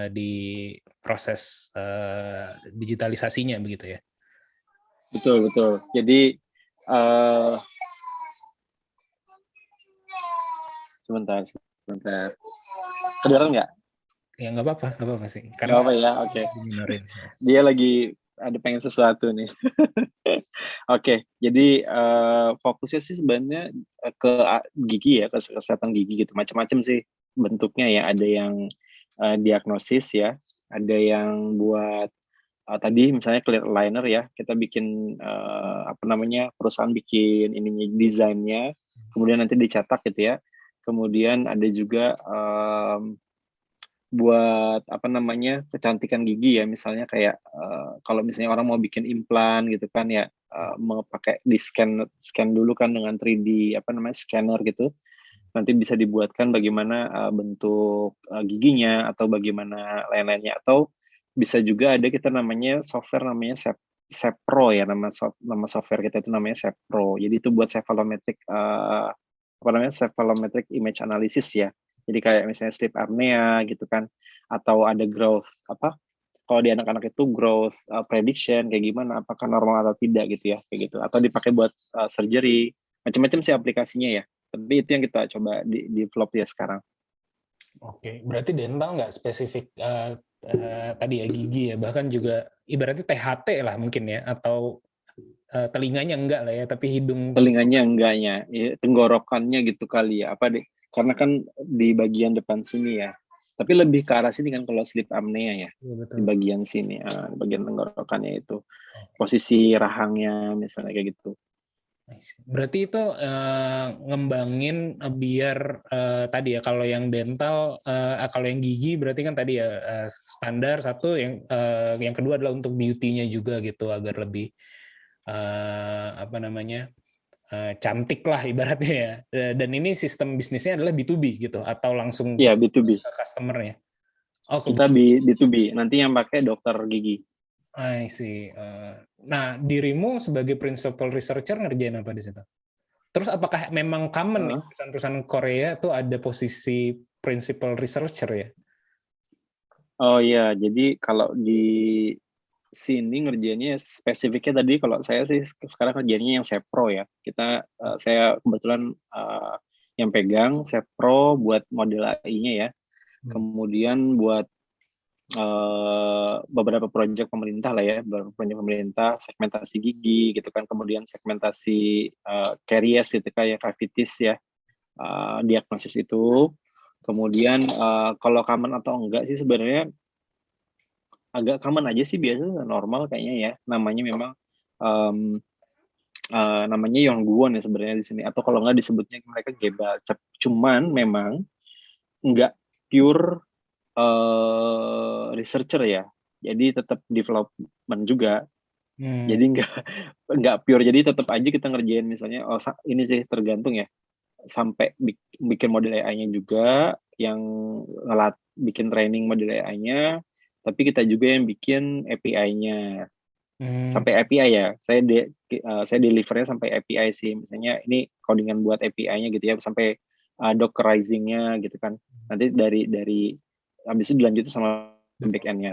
di proses digitalisasinya begitu ya. Betul. Jadi sebentar. Kedengeran nggak? Ya nggak apa-apa sih. Nggak apa ya, oke. Diminurin. Dia lagi ada pengen sesuatu nih. Oke, jadi fokusnya sih sebenarnya ke gigi ya, ke kesehatan gigi gitu. Macam-macam sih bentuknya ya. Ada yang diagnosis ya, ada yang buat tadi misalnya clear aligner ya. Kita bikin perusahaan bikin ininya desainnya, kemudian nanti dicetak gitu ya. Kemudian ada juga buat kecantikan gigi ya, misalnya kayak kalau misalnya orang mau bikin implan gitu kan ya, mau pakai di scan dulu kan dengan 3D scanner gitu, nanti bisa dibuatkan bagaimana bentuk giginya atau bagaimana lain-lainnya, atau bisa juga ada kita namanya software namanya Sepro ya, nama software kita itu namanya Sepro. Jadi itu buat cephalometric cephalometric image analysis ya. Jadi kayak misalnya sleep apnea gitu kan, atau ada growth kalau di anak-anak itu growth prediction kayak gimana, apakah normal atau tidak gitu ya, kayak gitu, atau dipakai buat surgery, macam-macam sih aplikasinya ya. Tapi itu yang kita coba develop ya sekarang. Oke, berarti dental nggak spesifik tadi ya gigi ya, bahkan juga ibaratnya THT lah mungkin ya, atau telinganya enggak lah ya, tapi hidung. Telinganya enggaknya, ya, tenggorokannya gitu kali ya, karena kan di bagian depan sini ya. Tapi lebih ke arah sini kan kalau sleep apnea ya. Ya, betul. Di bagian sini, di bagian tenggorokannya itu. Posisi rahangnya misalnya kayak gitu. Berarti itu ngembangin biar tadi ya, kalau yang dental, kalau yang gigi berarti kan tadi ya standar satu, yang kedua adalah untuk beauty-nya juga gitu, agar lebih cantik lah ibaratnya ya. Dan ini sistem bisnisnya adalah B2B gitu, atau langsung B2B ke customer-nya? Kita B2B, nanti yang pakai dokter gigi. I see. Nah, dirimu sebagai principal researcher ngerjain apa di situ? Terus apakah memang common nih, perusahaan-perusahaan Korea tuh ada posisi principal researcher ya? Oh iya, jadi kalau di sini ngerjainnya spesifiknya tadi, kalau saya sih sekarang ngerjainnya yang Sepro ya. Saya kebetulan yang pegang Sepro buat model AI-nya ya. Kemudian buat beberapa proyek pemerintah lah ya, beberapa proyek pemerintah, segmentasi gigi gitu kan, kemudian segmentasi caries gitu kayak cavities ya, diagnosis itu. Kemudian kalau common atau enggak sih sebenarnya agak common aja sih, biasanya normal kayaknya ya. Namanya memang namanya Yongguwon ya sebenarnya di sini, atau kalau enggak disebutnya mereka Gebalcep. Cuman memang enggak pure researcher ya, jadi tetap development juga. Jadi enggak pure, jadi tetap aja kita ngerjain misalnya ini sih tergantung ya, sampai bikin model AI-nya juga, yang bikin training model AI-nya, tapi kita juga yang bikin API-nya. Sampai API ya, saya delivernya sampai API sih, misalnya ini codingan buat API-nya gitu ya, sampai dockerizing-nya gitu kan. Nanti dari habis itu dilanjutin sama back-end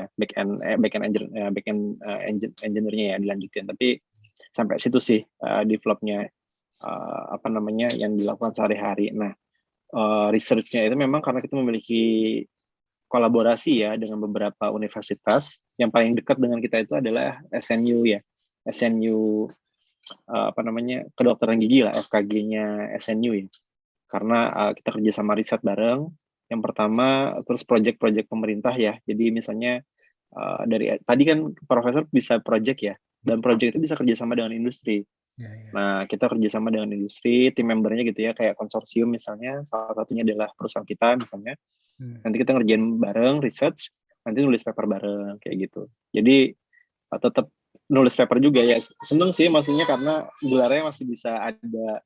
engineer-nya ya dilanjutin. Tapi sampai situ sih develop-nya yang dilakukan sehari-hari. Nah, research-nya itu memang karena kita memiliki kolaborasi ya dengan beberapa universitas. Yang paling dekat dengan kita itu adalah SNU ya. SNU kedokteran gigi lah, FKG-nya SNU ya. Karena kita kerja sama riset bareng. Yang pertama, terus proyek-proyek pemerintah ya. Jadi misalnya dari tadi kan profesor bisa proyek ya, dan proyek itu bisa kerjasama dengan industri. Nah, kita kerjasama dengan industri, tim membernya gitu ya, kayak konsorsium misalnya, salah satunya adalah perusahaan kita misalnya. Nanti kita ngerjain bareng research, nanti nulis paper bareng kayak gitu. Jadi tetap nulis paper juga ya. Seneng sih maksudnya karena gelarnya masih bisa ada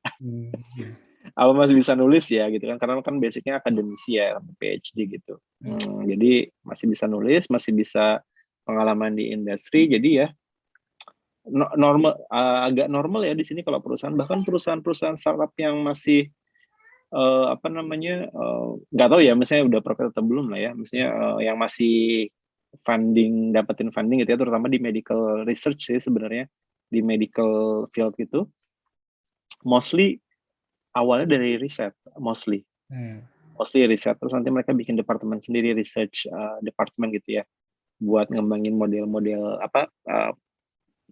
apa masih bisa nulis ya gitu kan, karena kan basicnya akademisi ya, PhD gitu. Jadi masih bisa nulis, masih bisa pengalaman di industri, jadi ya normal, agak normal ya di sini kalau perusahaan, bahkan perusahaan startup yang masih nggak tahu ya, misalnya udah profit atau belum lah ya, misalnya yang masih dapetin funding gitu ya, terutama di medical research sih sebenarnya, di medical field itu mostly awalnya dari riset, mostly riset, terus nanti mereka bikin departemen sendiri, research department gitu ya, buat ngembangin model-model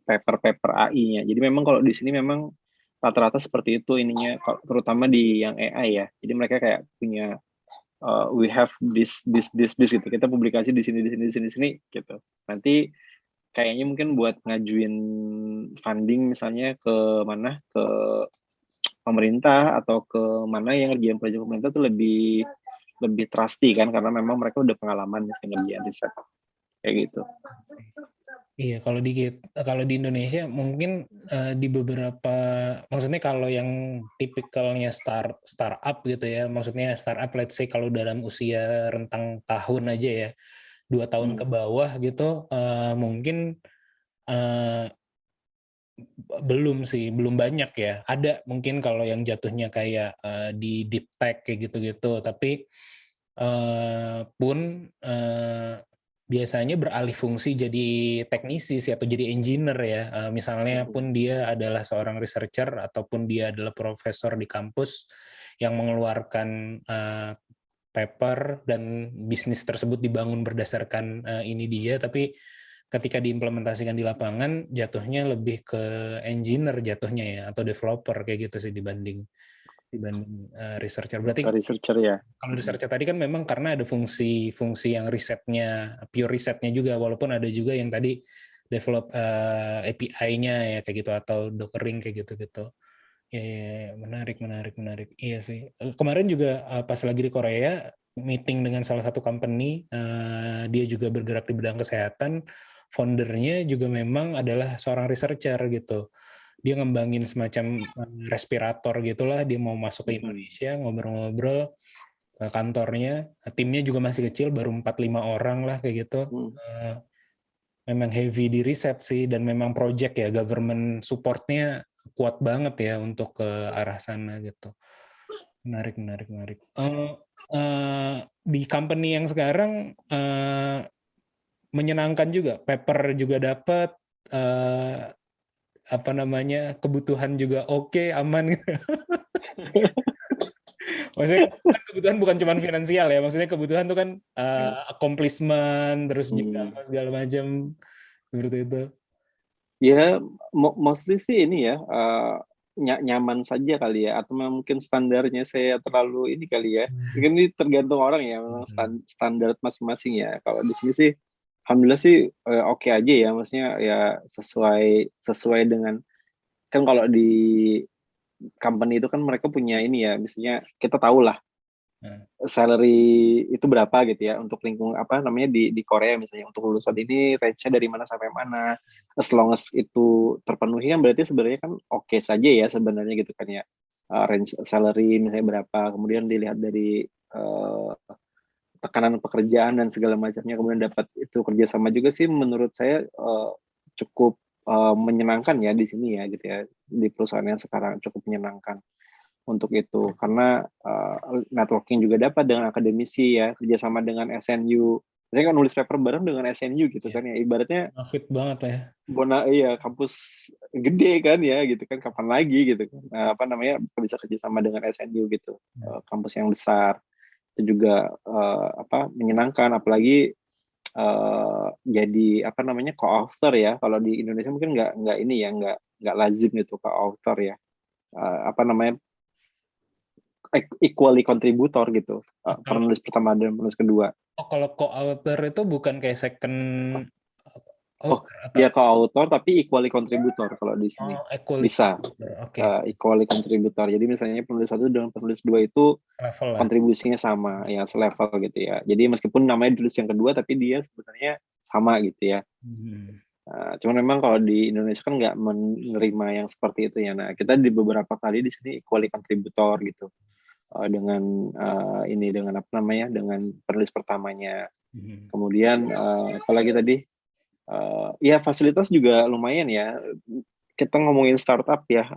paper-paper AI-nya. Jadi memang kalau di sini memang rata-rata seperti itu ininya, terutama di yang AI ya. Jadi mereka kayak punya we have this gitu. Kita publikasi di sini gitu. Nanti kayaknya mungkin buat ngajuin funding misalnya ke mana, ke pemerintah atau ke mana yang ngerjain proyek pemerintah tuh lebih trusty kan, karena memang mereka udah pengalaman ngerjain riset kayak gitu. Iya, kalau di Indonesia mungkin di beberapa, maksudnya kalau yang tipikalnya startup gitu ya, maksudnya startup let's say kalau dalam usia rentang tahun aja ya, 2 tahun ke bawah gitu, mungkin belum banyak ya. Ada mungkin kalau yang jatuhnya kayak di deep tech kayak gitu-gitu, tapi pun biasanya beralih fungsi jadi teknisi sih atau jadi engineer ya. Misalnya pun dia adalah seorang researcher ataupun dia adalah profesor di kampus yang mengeluarkan paper dan bisnis tersebut dibangun berdasarkan ini dia, tapi ketika diimplementasikan di lapangan jatuhnya lebih ke engineer jatuhnya ya, atau developer kayak gitu sih dibanding researcher. Berarti researcher ya. Kalau researcher tadi kan memang karena ada fungsi yang risetnya, pure risetnya juga, walaupun ada juga yang tadi develop API-nya ya kayak gitu, atau dockering kayak gitu-gitu. Ya, menarik. Iya sih. Kemarin juga pas lagi di Korea meeting dengan salah satu company, dia juga bergerak di bidang kesehatan. Foundernya juga memang adalah seorang researcher gitu. Dia ngembangin semacam respirator gitulah, dia mau masuk ke Indonesia, ngobrol-ngobrol ke kantornya, timnya juga masih kecil, baru 4-5 orang lah kayak gitu. Memang heavy di riset sih, dan memang project ya, government supportnya kuat banget ya untuk ke arah sana gitu. Menarik. Di company yang sekarang menyenangkan juga, paper juga dapat, kebutuhan juga oke, aman gitu. Maksudnya kan kebutuhan bukan cuma finansial ya, maksudnya kebutuhan tuh kan accomplishment, terus juga segala macam seperti itu. Ya, mostly sih ini ya, nyaman saja kali ya, atau mungkin standarnya saya terlalu ini kali ya. Mungkin ini tergantung orang ya, memang standar masing-masing ya. Kalau di sini sih, alhamdulillah sih oke aja ya, maksudnya ya sesuai dengan, kan kalau di company itu kan mereka punya ini ya, misalnya kita tahu lah salary itu berapa gitu ya, untuk di Korea misalnya, untuk lulusan ini range-nya dari mana sampai mana, as long as itu terpenuhi kan berarti sebenarnya kan oke saja ya sebenarnya gitu kan ya, range salary misalnya berapa, kemudian dilihat dari tekanan pekerjaan dan segala macamnya, kemudian dapat itu kerjasama juga sih menurut saya cukup menyenangkan ya di sini ya gitu ya, di perusahaan yang sekarang cukup menyenangkan untuk itu, karena networking juga dapat dengan akademisi ya, kerjasama dengan SNU. Saya kan nulis paper bareng dengan SNU gitu kan ya, ibaratnya fit banget ya. Iya, kampus gede kan ya gitu kan, kapan lagi gitu kan, bisa kerjasama dengan SNU gitu, kampus yang besar. Itu juga menyenangkan, apalagi jadi co-author ya. Kalau di Indonesia mungkin nggak ini ya, nggak lazim gitu co-author ya, equally contributor gitu, penulis pertama dan penulis kedua. Kalau co-author itu bukan kayak second ya co-author tapi equally contributor kalau di sini. Bisa equally contributor. Jadi misalnya penulis 1 dengan penulis 2 itu level kontribusinya sama ya, selevel gitu ya. Jadi meskipun namanya tulis yang kedua tapi dia sebenarnya sama gitu ya. Cuman memang kalau di Indonesia kan nggak menerima yang seperti itu ya. Nah, kita di beberapa kali di sini equally kontributor gitu. Dengan dengan apa namanya, dengan penulis pertamanya. Kemudian apalagi tadi, ya fasilitas juga lumayan ya. Kita ngomongin startup ya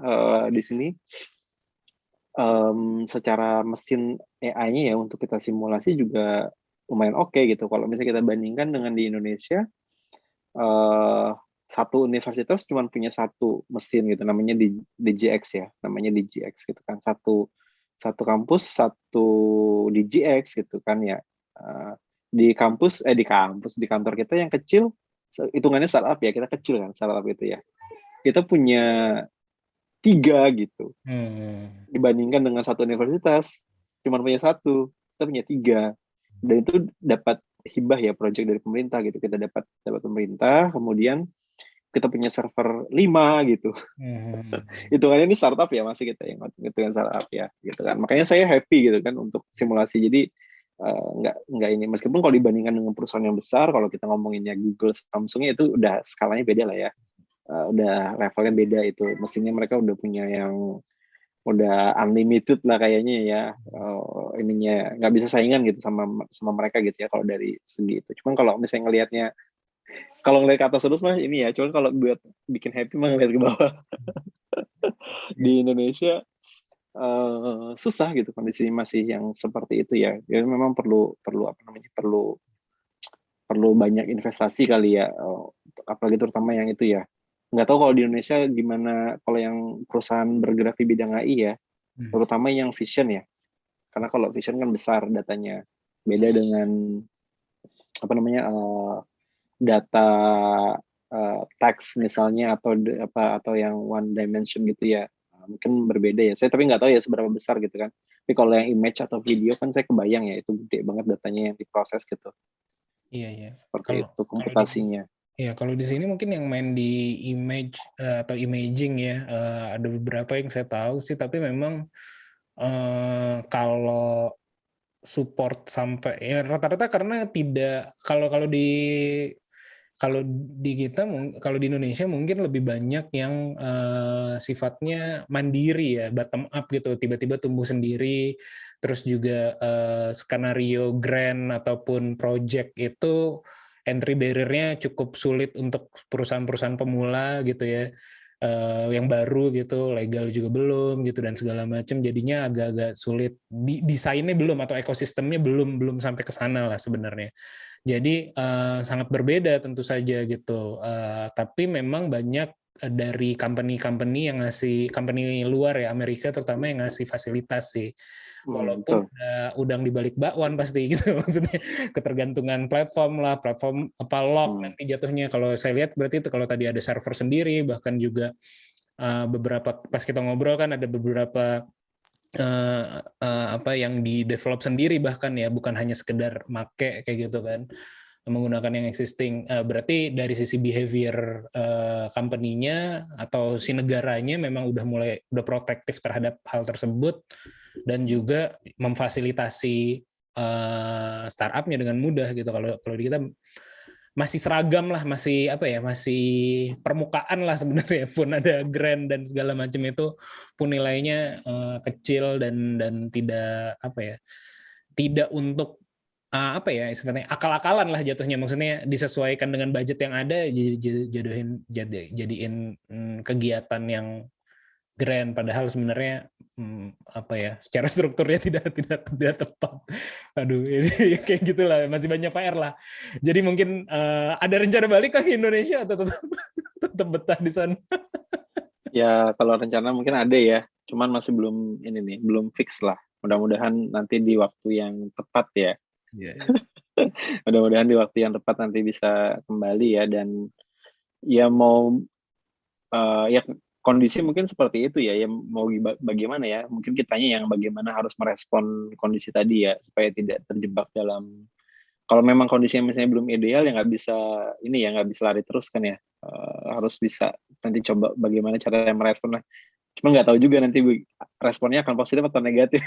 di sini. Secara mesin AI-nya ya untuk kita simulasi juga lumayan oke gitu. Kalau misalnya kita bandingkan dengan di Indonesia, satu universitas cuma punya satu mesin gitu, namanya DGX ya, namanya DGX gitu kan, satu kampus satu DGX gitu kan ya. Di kantor kita yang kecil, hitungannya startup ya, kita kecil kan startup itu ya, kita punya 3 gitu. Dibandingkan dengan satu universitas cuma punya satu, kita punya 3, dan itu dapat hibah ya, project dari pemerintah gitu. Kita dapat pemerintah, kemudian kita punya server 5 gitu. Hitungannya ini startup ya, masih kita yang hitungan startup ya gitu kan. Makanya saya happy gitu kan untuk simulasi. Jadi nggak ini, meskipun kalau dibandingkan dengan perusahaan yang besar, kalau kita ngomonginnya Google, Samsung itu udah skalanya beda lah ya. Udah levelnya beda itu. Mesinnya mereka udah punya yang udah unlimited lah kayaknya ya. Ininya nggak bisa saingan gitu sama mereka gitu ya kalau dari segi itu. Cuman kalau misalnya ngelihatnya, kalau ngelihat ke atas terus mah ini ya, cuman kalau buat bikin happy mah ngelihat ke bawah. Di Indonesia susah gitu kondisi masih yang seperti itu ya. Ya memang perlu apa namanya, perlu banyak investasi kali ya, apalagi terutama yang itu ya. Nggak tahu kalau di Indonesia gimana kalau yang perusahaan bergerak di bidang AI ya, terutama yang vision ya. Karena kalau vision kan besar datanya, beda dengan apa namanya, data teks misalnya atau yang one dimension gitu ya, mungkin berbeda ya. Saya tapi nggak tahu ya seberapa besar gitu kan. Tapi kalau yang image atau video kan saya kebayang ya, itu gede banget datanya yang diproses gitu. Iya. Seperti itu komputasinya. Iya, kalau di sini mungkin yang main di image atau imaging ya, ada beberapa yang saya tahu sih, tapi memang kalau support sampai ya rata-rata karena tidak, kalau di Indonesia mungkin lebih banyak yang sifatnya mandiri ya, bottom up gitu, tiba-tiba tumbuh sendiri, terus juga skenario grant ataupun project itu entry barrier-nya cukup sulit untuk perusahaan-perusahaan pemula gitu ya, yang baru gitu, legal juga belum gitu dan segala macam, jadinya agak-agak sulit. Desainnya belum atau ekosistemnya belum sampai ke sana lah sebenarnya. Jadi sangat berbeda tentu saja gitu. Tapi memang banyak dari company yang ngasih, company luar ya, Amerika terutama, yang ngasih fasilitas sih. Walaupun udang di balik bakwan pasti gitu, maksudnya ketergantungan platform apa lock nanti jatuhnya. Kalau saya lihat berarti itu kalau tadi ada server sendiri, bahkan juga beberapa pas kita ngobrol kan ada beberapa apa yang di develop sendiri bahkan ya, bukan hanya sekedar make kayak gitu kan, menggunakan yang existing. Berarti dari sisi behavior company-nya atau si negaranya memang udah protektif terhadap hal tersebut, dan juga memfasilitasi startup-nya dengan mudah gitu. Kalau di kita masih seragam lah, masih apa ya, masih permukaan lah sebenarnya, pun ada grant dan segala macam itu pun nilainya kecil dan tidak apa ya, tidak untuk apa ya, sebenarnya akal-akalan lah jatuhnya, maksudnya disesuaikan dengan budget yang ada, jadiin kegiatan yang grant, padahal sebenarnya apa ya, secara strukturnya tidak tepat. Aduh, ini kayak gitulah, masih banyak PR lah. Jadi mungkin ada rencana balik ke Indonesia atau tetap betah di sana? Ya kalau rencana mungkin ada ya, cuman masih belum fix lah. Mudah-mudahan nanti di waktu yang tepat ya. Mudah-mudahan di waktu yang tepat nanti bisa kembali ya, dan ya mau ya kondisi mungkin seperti itu ya, mau bagaimana ya, mungkin kitanya yang bagaimana harus merespon kondisi tadi ya, supaya tidak terjebak dalam, kalau memang kondisinya misalnya belum ideal ya nggak bisa lari terus kan ya, harus bisa nanti coba bagaimana cara merespon lah. Cuma nggak tahu juga nanti responnya akan positif atau negatif.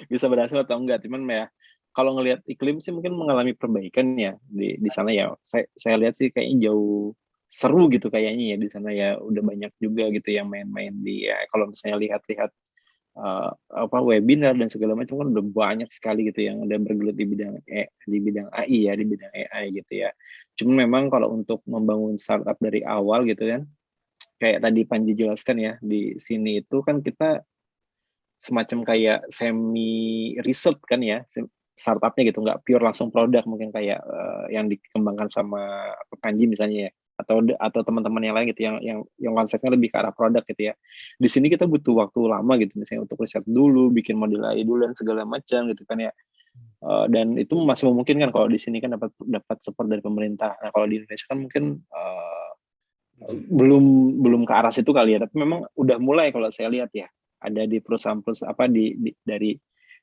Bisa berhasil atau enggak, cuman ya kalau ngelihat iklim sih mungkin mengalami perbaikan ya di sana ya. Saya lihat sih kayaknya seru gitu kayaknya ya di sana ya, udah banyak juga gitu yang main-main di ya kalau misalnya lihat-lihat webinar dan segala macam kan udah banyak sekali gitu yang udah bergelut di bidang AI ya, di bidang AI gitu ya. Cuma memang kalau untuk membangun startup dari awal gitu kan, kayak tadi Panji jelaskan ya, di sini itu kan kita semacam kayak semi riset kan ya, startupnya gitu, nggak pure langsung produk mungkin kayak yang dikembangkan sama Panji misalnya ya, atau teman-teman yang lain gitu yang konsepnya lebih ke arah produk gitu ya. Di sini kita butuh waktu lama gitu misalnya untuk riset dulu, bikin model AI dulu dan segala macam gitu kan ya. Dan itu masih memungkinkan kalau di sini kan dapat support dari pemerintah. Nah kalau di Indonesia kan mungkin belum ke arah situ kali ya, tapi memang udah mulai kalau saya lihat ya, ada di perusahaan-perusahaan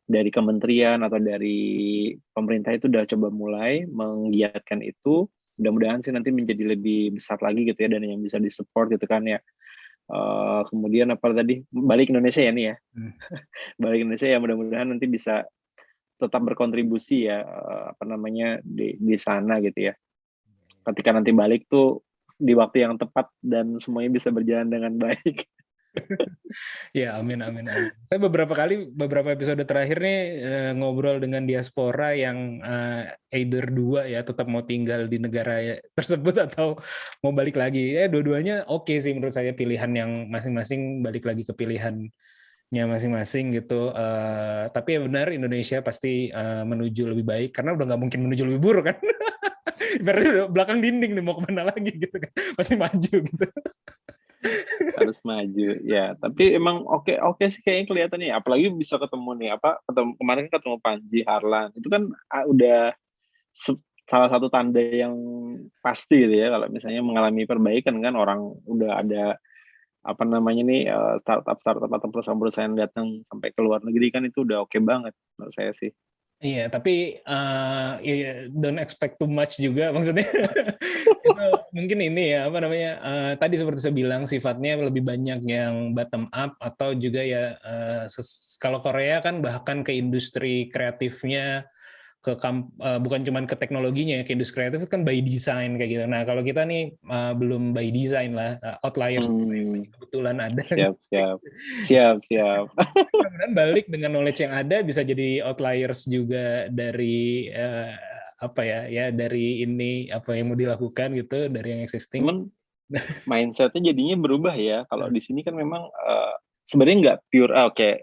dari kementerian atau dari pemerintah itu udah coba mulai menggiatkan itu. Mudah-mudahan sih nanti menjadi lebih besar lagi gitu ya, dan yang bisa disupport gitu kan ya. Kemudian apa tadi, balik Indonesia ya nih ya. Balik Indonesia ya, mudah-mudahan nanti bisa tetap berkontribusi ya di sana gitu ya. Ketika nanti balik tuh di waktu yang tepat dan semuanya bisa berjalan dengan baik. Ya, amin. Saya beberapa episode terakhir nih ngobrol dengan diaspora yang either dua ya, tetap mau tinggal di negara tersebut atau mau balik lagi. Dua-duanya oke sih menurut saya, pilihan yang masing-masing balik lagi ke pilihannya masing-masing gitu. Tapi ya benar, Indonesia pasti menuju lebih baik, karena udah nggak mungkin menuju lebih buruk kan. Ibaratnya udah belakang dinding nih, mau kemana lagi gitu kan. Pasti maju gitu. Harus maju ya, tapi emang oke sih kayaknya kelihatannya ya. Apalagi bisa ketemu nih kemarin ketemu Panji Harlan, itu kan udah salah satu tanda yang pasti gitu ya, kalau misalnya mengalami perbaikan kan, orang udah ada startup atau perusahaan-perusahaan datang sampai ke luar negeri kan, itu udah oke banget menurut saya sih. Iya, tapi don't expect too much juga, maksudnya itu mungkin ini ya tadi seperti saya bilang, sifatnya lebih banyak yang bottom up, atau juga ya kalau Korea kan bahkan ke industri kreatifnya, bukan cuma ke teknologinya ya, ke industri kreatif itu kan by design kayak gitu. Nah kalau kita nih belum by design lah, outliers kebetulan ada. Siap. Mudah-mudahan balik dengan knowledge yang ada bisa jadi outliers juga dari dari ini apa yang mau dilakukan gitu, dari yang existing. Cuman mindsetnya jadinya berubah ya. Kalau di sini kan memang sebenarnya nggak pure.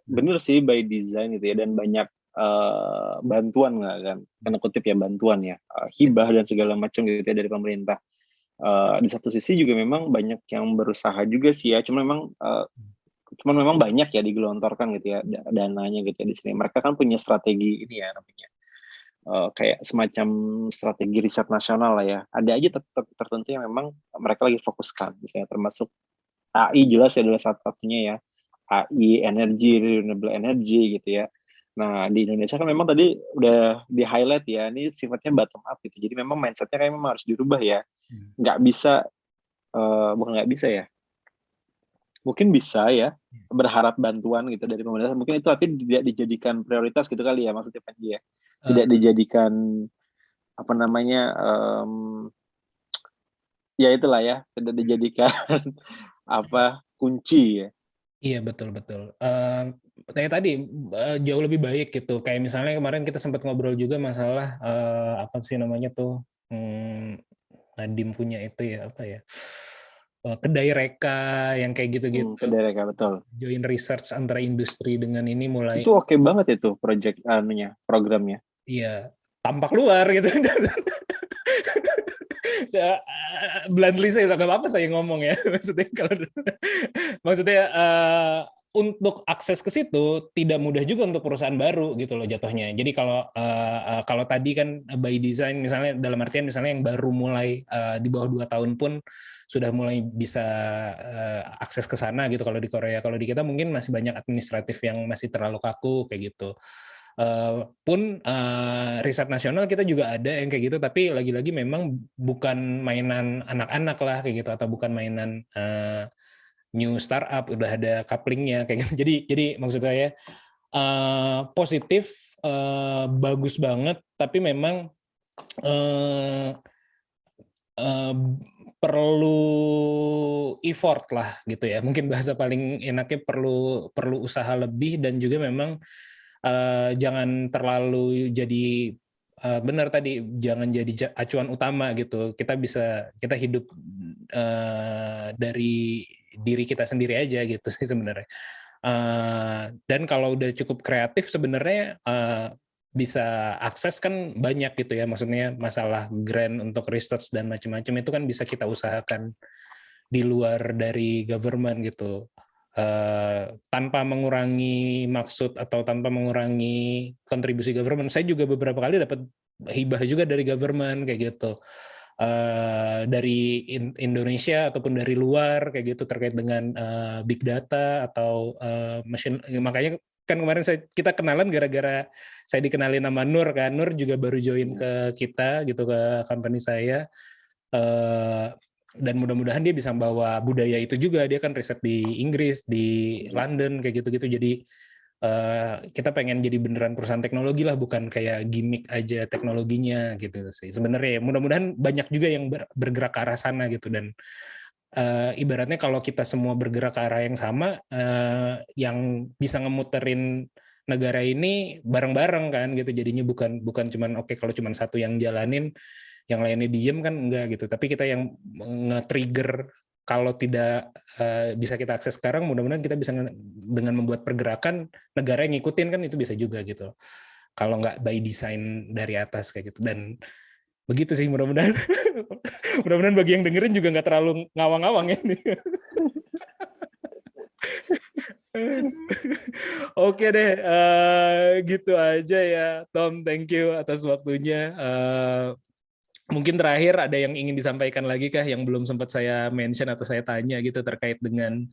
Bener sih by design gitu ya, dan banyak bantuan nggak kan, karena kutip ya bantuan ya, hibah dan segala macam gitu ya dari pemerintah. Di satu sisi juga memang banyak yang berusaha juga sih ya, cuma memang banyak ya digelontorkan gitu ya dananya gitu ya di sini. Mereka kan punya strategi ini ya namanya kayak semacam strategi riset nasional lah ya. Ada aja tertentu yang memang mereka lagi fokuskan, misalnya termasuk AI jelas ya adalah satu-satunya ya, AI energi, renewable energy gitu ya. Nah di Indonesia kan memang tadi udah di highlight ya, ini sifatnya bottom up gitu, jadi memang mindsetnya kayak memang harus dirubah ya. Nggak bisa bukan nggak bisa ya, mungkin bisa ya berharap bantuan gitu dari pemerintah, mungkin itu, tapi tidak dijadikan prioritas gitu kali ya, maksudnya Panji ya, tidak dijadikan ya itulah ya, tidak dijadikan kunci ya. Iya, betul. Kayak tadi jauh lebih baik gitu. Kayak misalnya kemarin kita sempat ngobrol juga masalah apa sih namanya tuh, Nadim punya itu ya, kedai reka yang kayak gitu-gitu. Kedai reka, betul. Join research antara industri dengan ini mulai. Itu oke banget itu project programnya. Iya, tampak luar gitu. Bluntly saya nggak apa-apa saya ngomong ya, maksudnya untuk akses ke situ tidak mudah juga untuk perusahaan baru gitu loh jatuhnya. Jadi kalau tadi kan by design misalnya, dalam artian misalnya yang baru mulai di bawah 2 tahun pun sudah mulai bisa akses ke sana gitu kalau di Korea. Kalau di kita mungkin masih banyak administratif yang masih terlalu kaku kayak gitu. Pun riset nasional kita juga ada yang kayak gitu, tapi lagi-lagi memang bukan mainan anak-anak lah kayak gitu, atau bukan mainan new startup, udah ada couplingnya kayak gitu. Jadi maksud saya positif, bagus banget, tapi memang perlu effort lah gitu ya. Mungkin bahasa paling enaknya perlu usaha lebih, dan juga memang jangan terlalu jadi benar tadi, jangan jadi acuan utama gitu. Kita hidup dari diri kita sendiri aja gitu sih sebenarnya. Dan kalau udah cukup kreatif sebenarnya bisa akses kan banyak gitu ya, maksudnya masalah grant untuk research dan macam-macam itu kan bisa kita usahakan di luar dari government gitu, tanpa mengurangi maksud atau tanpa mengurangi kontribusi government. Saya juga beberapa kali dapat hibah juga dari government kayak gitu, dari Indonesia ataupun dari luar kayak gitu, terkait dengan big data atau machine. Makanya kan kemarin kita kenalan gara-gara saya dikenalin nama Nur kan. Nur juga baru join ke kita gitu, ke company saya, dan mudah-mudahan dia bisa bawa budaya itu juga. Dia kan riset di Inggris, di London kayak gitu-gitu. Jadi kita pengen jadi beneran perusahaan teknologi lah, bukan kayak gimmick aja teknologinya gitu sih sebenarnya. Mudah-mudahan banyak juga yang bergerak ke arah sana gitu. Dan ibaratnya kalau kita semua bergerak ke arah yang sama, yang bisa ngemuterin negara ini bareng-bareng kan gitu. Jadinya bukan cuman oke kalau cuman satu yang jalanin, yang lainnya diem kan enggak gitu. Tapi kita yang nge-trigger kalau tidak bisa kita akses sekarang, mudah-mudahan kita bisa dengan membuat pergerakan negara yang ngikutin kan, itu bisa juga gitu. Kalau nggak by design dari atas kayak gitu. Dan begitu sih, mudah-mudahan mudah-mudahan bagi yang dengerin juga nggak terlalu ngawang-ngawang ya nih. Oke deh, gitu aja ya Tom, thank you atas waktunya. Mungkin terakhir ada yang ingin disampaikan lagi kah yang belum sempat saya mention atau saya tanya gitu, terkait dengan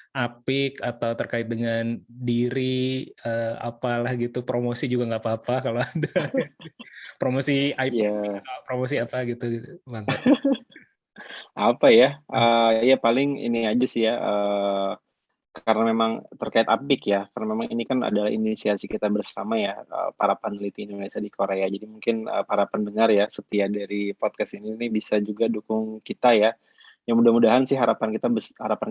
Apik atau terkait dengan diri, apalah gitu, promosi juga nggak apa-apa kalau ada. Promosi IP, promosi apa gitu, mantap. Apa ya? Ya paling ini aja sih ya, karena memang terkait Apik ya, karena memang ini kan adalah inisiasi kita bersama ya, para peneliti Indonesia di Korea. Jadi mungkin para pendengar ya setia dari podcast ini bisa juga dukung kita ya. Yang mudah-mudahan sih harapan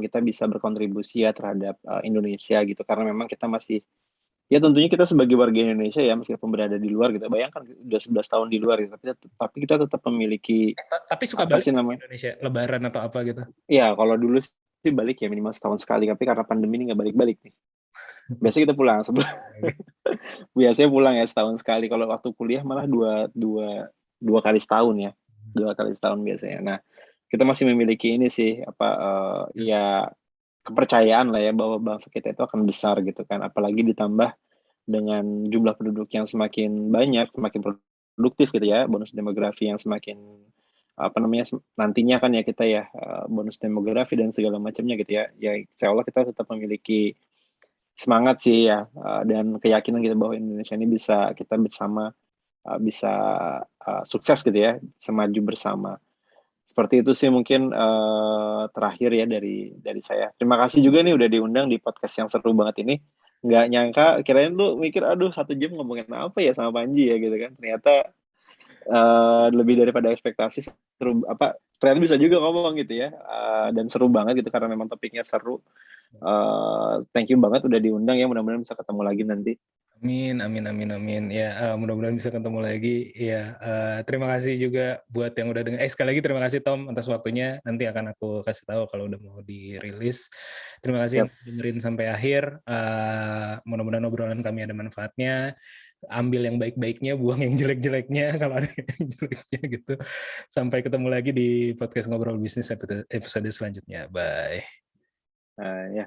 kita bisa berkontribusi ya terhadap Indonesia gitu, karena memang kita masih, ya tentunya kita sebagai warga Indonesia ya, meskipun berada di luar gitu. Bayangkan udah 11 tahun di luar gitu, tapi kita tetap memiliki, tapi suka balik ke Indonesia Lebaran atau apa gitu. Iya, kalau dulu sih balik ya minimal setahun sekali, tapi karena pandemi ini nggak balik-balik nih. Biasanya kita pulang biasanya pulang ya setahun sekali. Kalau waktu kuliah malah dua kali setahun ya, 2 kali setahun biasanya. Nah, kita masih memiliki ini sih ya kepercayaan lah ya bahwa bangsa kita itu akan besar gitu kan, apalagi ditambah dengan jumlah penduduk yang semakin banyak, semakin produktif gitu ya, bonus demografi yang semakin nantinya kan ya kita ya bonus demografi dan segala macamnya gitu ya. Ya insya Allah kita tetap memiliki semangat sih ya, dan keyakinan kita bahwa Indonesia ini kita bersama bisa sukses gitu ya, bisa maju bersama. Seperti itu sih mungkin terakhir ya dari saya. Terima kasih juga nih udah diundang di podcast yang seru banget ini. Nggak nyangka, kirain lu mikir aduh 1 jam ngomongin apa ya sama Panji ya gitu kan. Ternyata lebih daripada ekspektasi, seru, ternyata bisa juga ngomong gitu ya, dan seru banget gitu karena memang topiknya seru. Thank you banget udah diundang ya, mudah-mudahan bisa ketemu lagi nanti. Amin. Ya, mudah-mudahan bisa ketemu lagi. Ya, terima kasih juga buat yang udah dengar. Sekali lagi terima kasih Tom atas waktunya. Nanti akan aku kasih tahu kalau udah mau dirilis. Terima kasih yang dengerin sampai akhir. Mudah-mudahan obrolan kami ada manfaatnya. Ambil yang baik-baiknya, buang yang jelek-jeleknya kalau ada yang jeleknya gitu. Sampai ketemu lagi di podcast Ngobrol Bisnis episode selanjutnya. Bye. Ya.